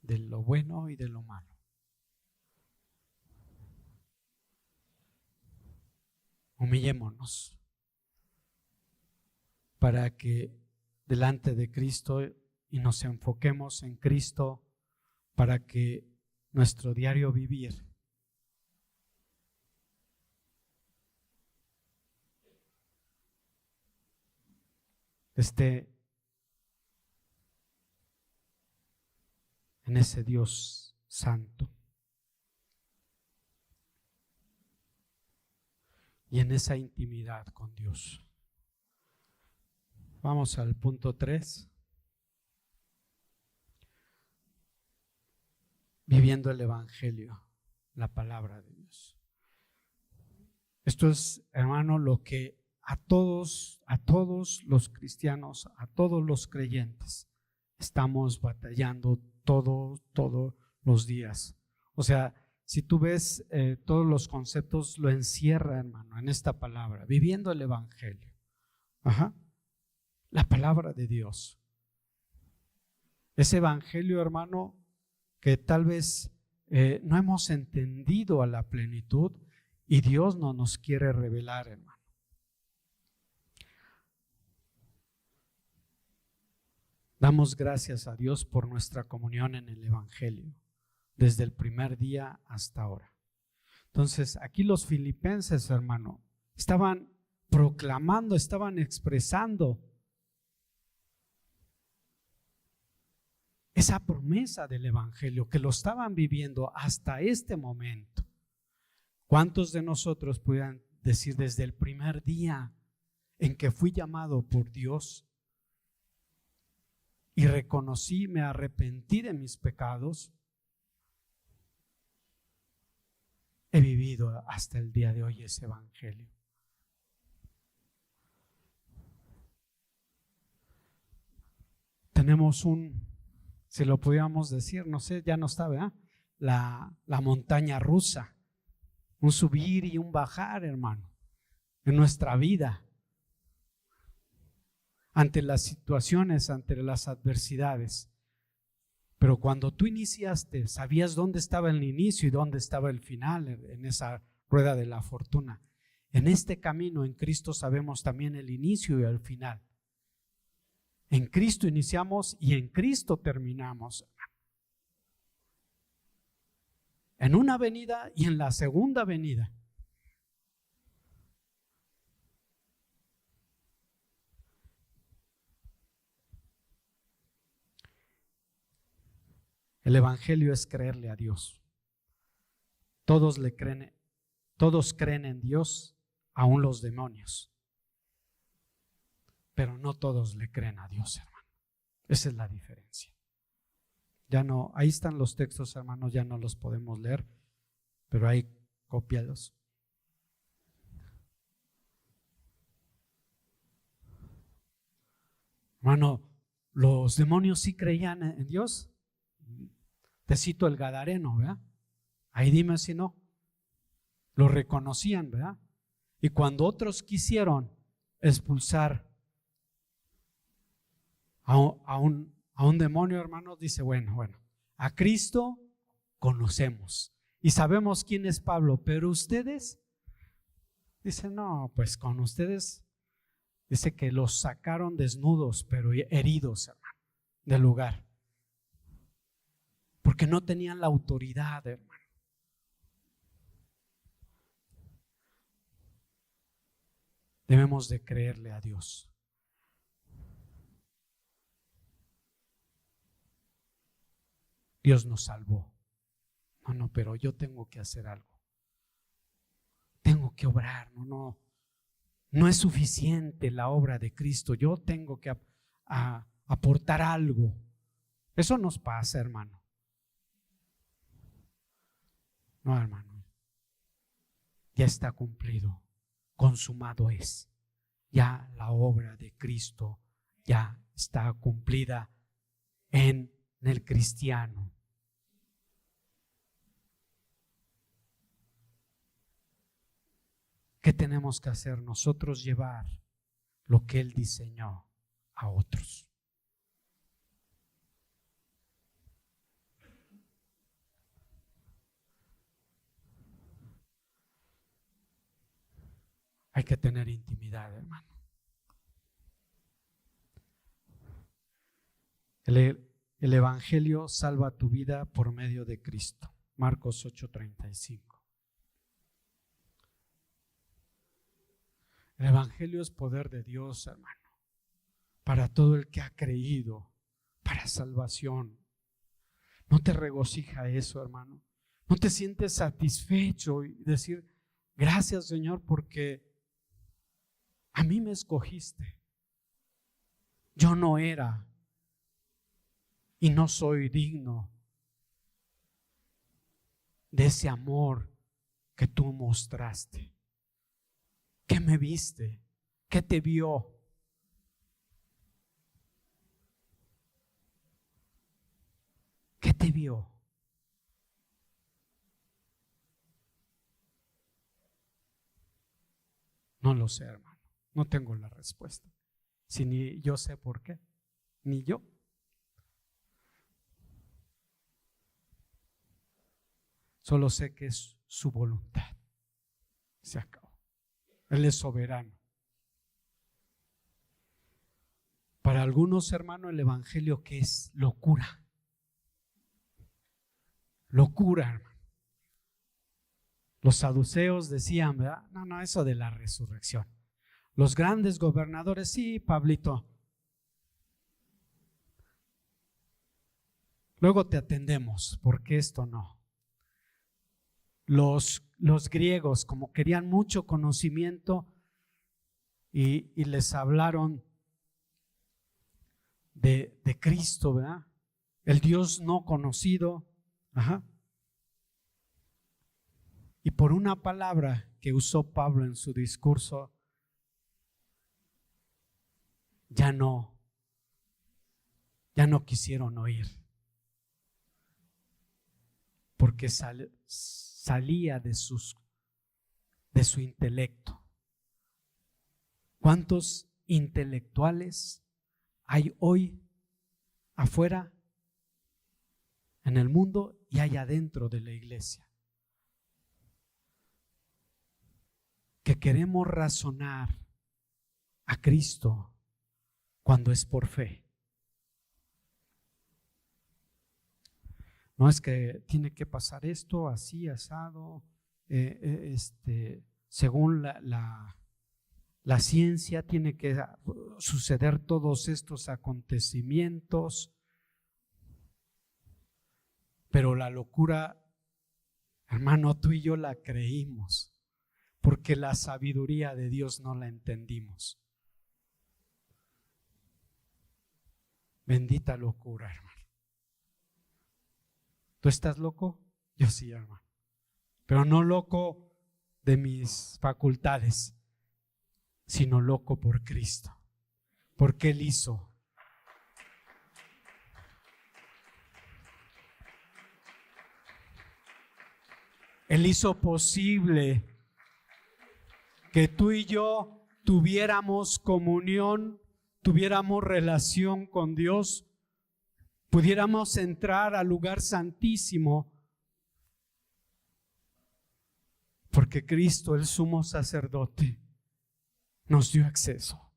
de lo bueno y de lo malo. Humillémonos para que delante de Cristo y nos enfoquemos en Cristo, para que nuestro diario vivir esté en ese Dios santo y en esa intimidad con Dios. Vamos al punto 3. Viviendo el Evangelio, la palabra de Dios. Esto es, hermano, lo que a todos los cristianos, a todos los creyentes, estamos batallando todos los días. O sea, si tú ves todos los conceptos, lo encierra, hermano, en esta palabra, viviendo el Evangelio. La palabra de Dios. Ese Evangelio, hermano, que tal vez no hemos entendido a la plenitud y Dios no nos quiere revelar, hermano. Damos gracias a Dios por nuestra comunión en el Evangelio, desde el primer día hasta ahora. Entonces, aquí los filipenses, hermano, estaban proclamando, estaban expresando esa promesa del Evangelio, que lo estaban viviendo hasta este momento. ¿Cuántos de nosotros pudieran decir desde el primer día en que fui llamado por Dios y reconocí, me arrepentí de mis pecados, he vivido hasta el día de hoy ese Evangelio? Tenemos si lo pudiéramos decir, no sé, ya no está, ¿verdad? La montaña rusa, un subir y un bajar, hermano, en nuestra vida, ante las situaciones, ante las adversidades. Pero cuando tú iniciaste, sabías dónde estaba el inicio y dónde estaba el final en esa rueda de la fortuna. En este camino, en Cristo, sabemos también el inicio y el final. En Cristo iniciamos y en Cristo terminamos. En una venida y en la segunda venida. El Evangelio es creerle a Dios. Todos creen en Dios, aún los demonios. Pero no todos le creen a Dios, hermano. Esa es la diferencia. Ya no, ahí están los textos, hermanos, ya no los podemos leer, pero ahí cópialos. Hermano, los demonios sí creían en Dios. Te cito el Gadareno, ¿verdad? Ahí dime si no. Lo reconocían, ¿verdad? Y cuando otros quisieron expulsar a un demonio, hermanos, dice, bueno, a Cristo conocemos y sabemos quién es Pablo, pero ustedes, dice, no, pues con ustedes, dice que los sacaron desnudos, pero heridos, hermano, del lugar, porque no tenían la autoridad, hermano. Debemos de creerle a Dios. Dios nos salvó. No, pero yo tengo que hacer algo. Tengo que obrar. No es suficiente la obra de Cristo. Yo tengo que aportar algo. Eso nos pasa, hermano. No, hermano. Ya está cumplido. Consumado es. Ya la obra de Cristo ya está cumplida en el cristiano. ¿Qué tenemos que hacer? Nosotros llevar lo que Él diseñó a otros. Hay que tener intimidad, hermano. El Evangelio salva tu vida por medio de Cristo. Marcos 8:35. El Evangelio es poder de Dios, hermano, para todo el que ha creído, para salvación. ¿No te regocija eso, hermano? ¿No te sientes satisfecho y decir, gracias, Señor, porque a mí me escogiste? Yo no era y no soy digno de ese amor que tú mostraste. ¿Qué me viste? ¿Qué te vio? ¿Qué te vio? No lo sé, hermano. No tengo la respuesta. Si ni yo sé por qué, ni yo. Solo sé que es su voluntad. Se acabó. Él es soberano. Para algunos, hermanos, el Evangelio, ¿qué es? Locura. Locura, hermano. Los saduceos decían, ¿verdad? No, eso de la resurrección. Los grandes gobernadores, sí, Pablito. Luego te atendemos, porque esto no. Los griegos, como querían mucho conocimiento y les hablaron de Cristo, ¿verdad? El Dios no conocido. Ajá. Y por una palabra que usó Pablo en su discurso, ya no quisieron oír, porque salía de su intelecto. ¿Cuántos intelectuales hay hoy afuera en el mundo y hay adentro de la iglesia? Que queremos razonar a Cristo cuando es por fe. No es que tiene que pasar esto así, asado, según la ciencia tiene que suceder todos estos acontecimientos, pero la locura, hermano, tú y yo la creímos, porque la sabiduría de Dios no la entendimos. Bendita locura, hermano. ¿Tú estás loco? Yo sí, hermano. Pero no loco de mis facultades, sino loco por Cristo. Porque Él hizo. Él hizo posible que tú y yo tuviéramos comunión, tuviéramos relación con Dios, pudiéramos entrar al lugar santísimo, porque Cristo, el sumo sacerdote, nos dio acceso.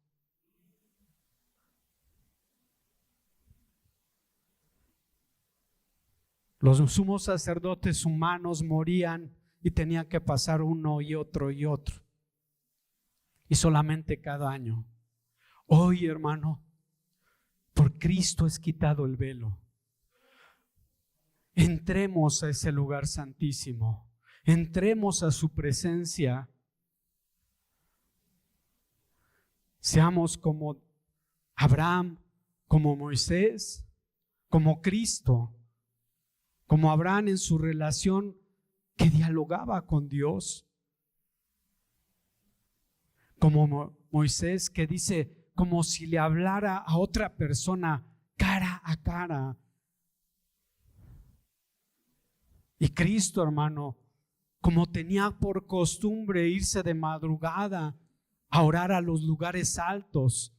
Los sumos sacerdotes humanos morían y tenían que pasar uno y otro y otro. Y solamente cada año. Hoy, hermano, por Cristo es quitado el velo. Entremos a ese lugar santísimo. Entremos a su presencia. Seamos como Abraham, como Moisés, como Cristo, como Abraham en su relación que dialogaba con Dios, como Moisés que dice como si le hablara a otra persona cara a cara. Y Cristo, hermano, como tenía por costumbre irse de madrugada a orar a los lugares altos,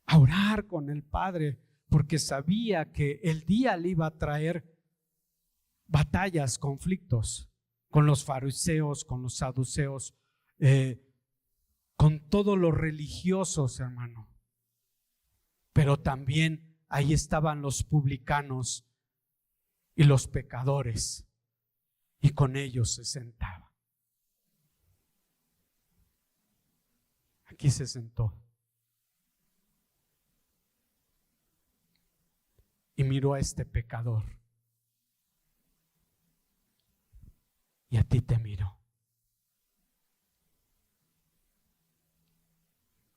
a orar con el Padre, porque sabía que el día le iba a traer batallas, conflictos con los fariseos, con los saduceos, con todos los religiosos, hermano. Pero también ahí estaban los publicanos y los pecadores, y con ellos se sentaba. Aquí se sentó y miró a este pecador, y a ti te miró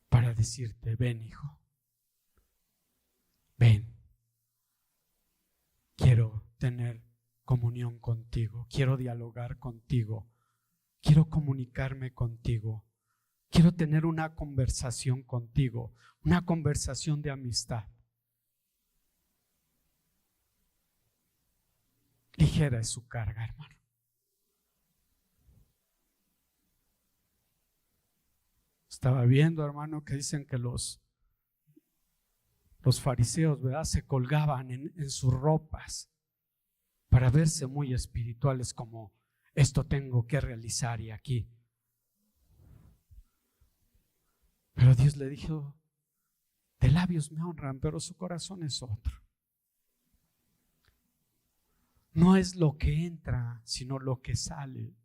para decirte: ven, hijo, ven, quiero tener comunión contigo, quiero dialogar contigo, quiero comunicarme contigo, quiero tener una conversación contigo, una conversación de amistad. Ligera es su carga, hermano. Estaba viendo, hermano, que dicen que los fariseos, ¿verdad?, se colgaban en sus ropas para verse muy espirituales, como esto tengo que realizar y aquí. Pero Dios le dijo: de labios me honran, pero su corazón es otro. No es lo que entra, sino lo que sale.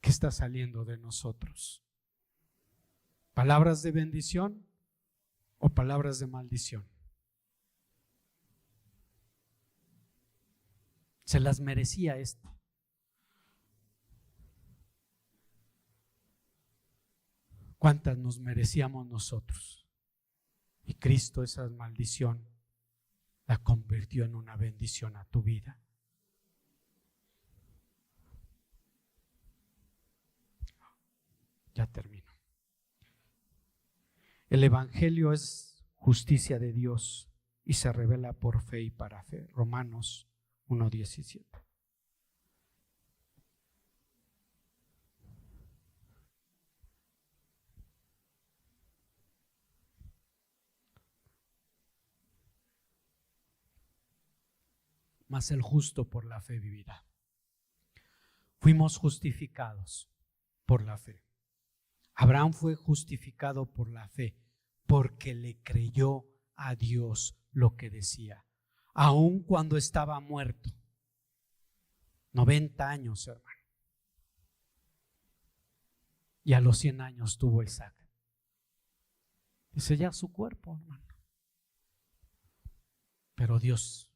¿Qué está saliendo de nosotros? ¿Palabras de bendición o palabras de maldición? Se las merecía esto. ¿Cuántas nos merecíamos nosotros? Y Cristo esa maldición la convirtió en una bendición a tu vida. Ya termino. El Evangelio es justicia de Dios y se revela por fe y para fe. Romanos 1:17. Mas el justo por la fe vivirá. Fuimos justificados por la fe. Abraham fue justificado por la fe porque le creyó a Dios lo que decía, aun cuando estaba muerto. 90 años, hermano. Y a los 100 años tuvo Isaac. Dice ya su cuerpo, hermano. Pero Dios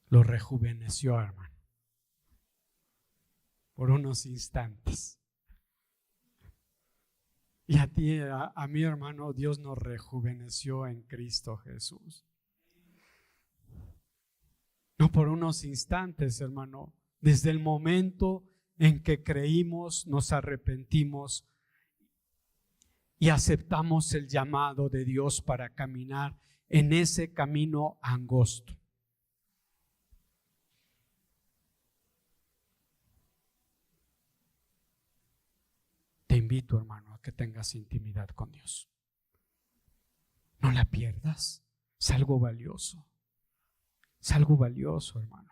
lo rejuveneció, hermano, por unos instantes. Y a ti, a mi hermano, Dios nos rejuveneció en Cristo Jesús. No por unos instantes, hermano. Desde el momento en que creímos, nos arrepentimos y aceptamos el llamado de Dios para caminar en ese camino angosto. Te invito, hermano, a que tengas intimidad con Dios. No la pierdas. Es algo valioso. Es algo valioso, hermano.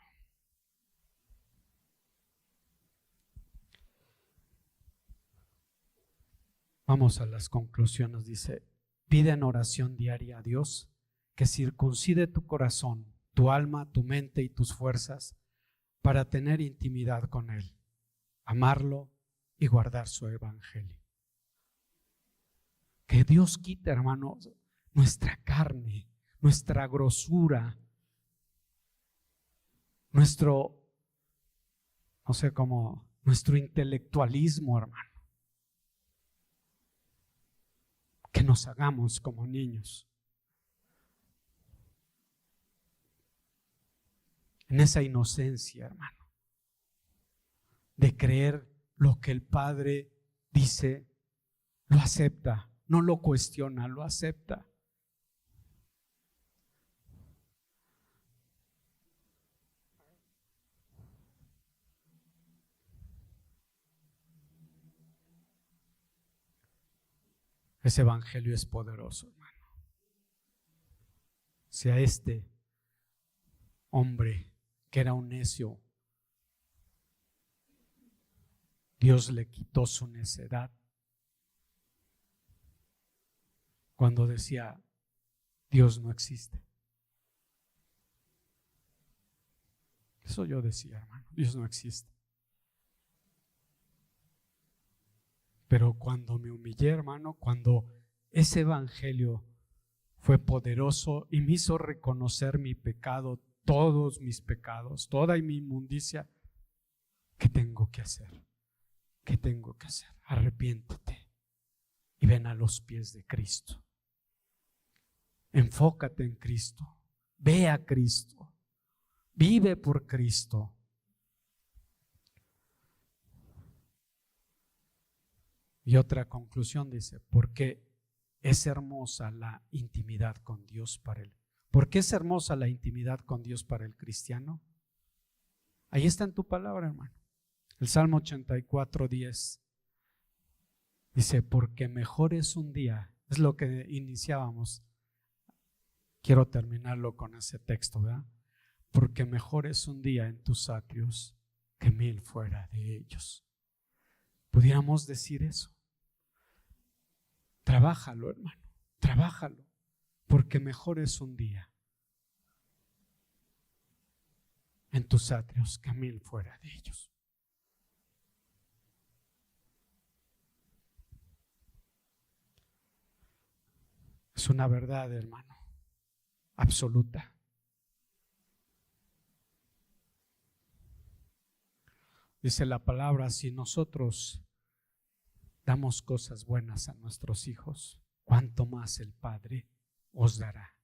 Vamos a las conclusiones. Dice, pide en oración diaria a Dios que circuncide tu corazón, tu alma, tu mente y tus fuerzas para tener intimidad con Él, amarlo y guardar su evangelio. Que Dios quite, hermanos, nuestra carne, nuestra grosura, nuestro intelectualismo, hermano. Que nos hagamos como niños. En esa inocencia, hermano, de creer lo que el Padre dice, lo acepta, no lo cuestiona, lo acepta. Ese evangelio es poderoso, hermano. Si a este hombre que era un necio, Dios le quitó su necedad cuando decía, Dios no existe. Eso yo decía, hermano, Dios no existe. Pero cuando me humillé, hermano, cuando ese evangelio fue poderoso y me hizo reconocer mi pecado, todos mis pecados, toda mi inmundicia, ¿qué tengo que hacer? ¿Qué tengo que hacer? Arrepiéntete y ven a los pies de Cristo. Enfócate en Cristo. Ve a Cristo. Vive por Cristo. Y otra conclusión dice, porque es hermosa la intimidad con Dios para él. ¿Por qué es hermosa la intimidad con Dios para el cristiano? Ahí está en tu palabra, hermano. El Salmo 84:10 dice, porque mejor es un día, es lo que iniciábamos. Quiero terminarlo con ese texto, ¿verdad? Porque mejor es un día en tus atrios que 1000 fuera de ellos. Pudiéramos decir eso. Trabájalo, hermano, trabájalo, porque mejor es un día en tus atrios que 1000 fuera de ellos. Es una verdad, hermano, absoluta. Dice la palabra, si nosotros damos cosas buenas a nuestros hijos, ¿cuánto más el Padre os dará?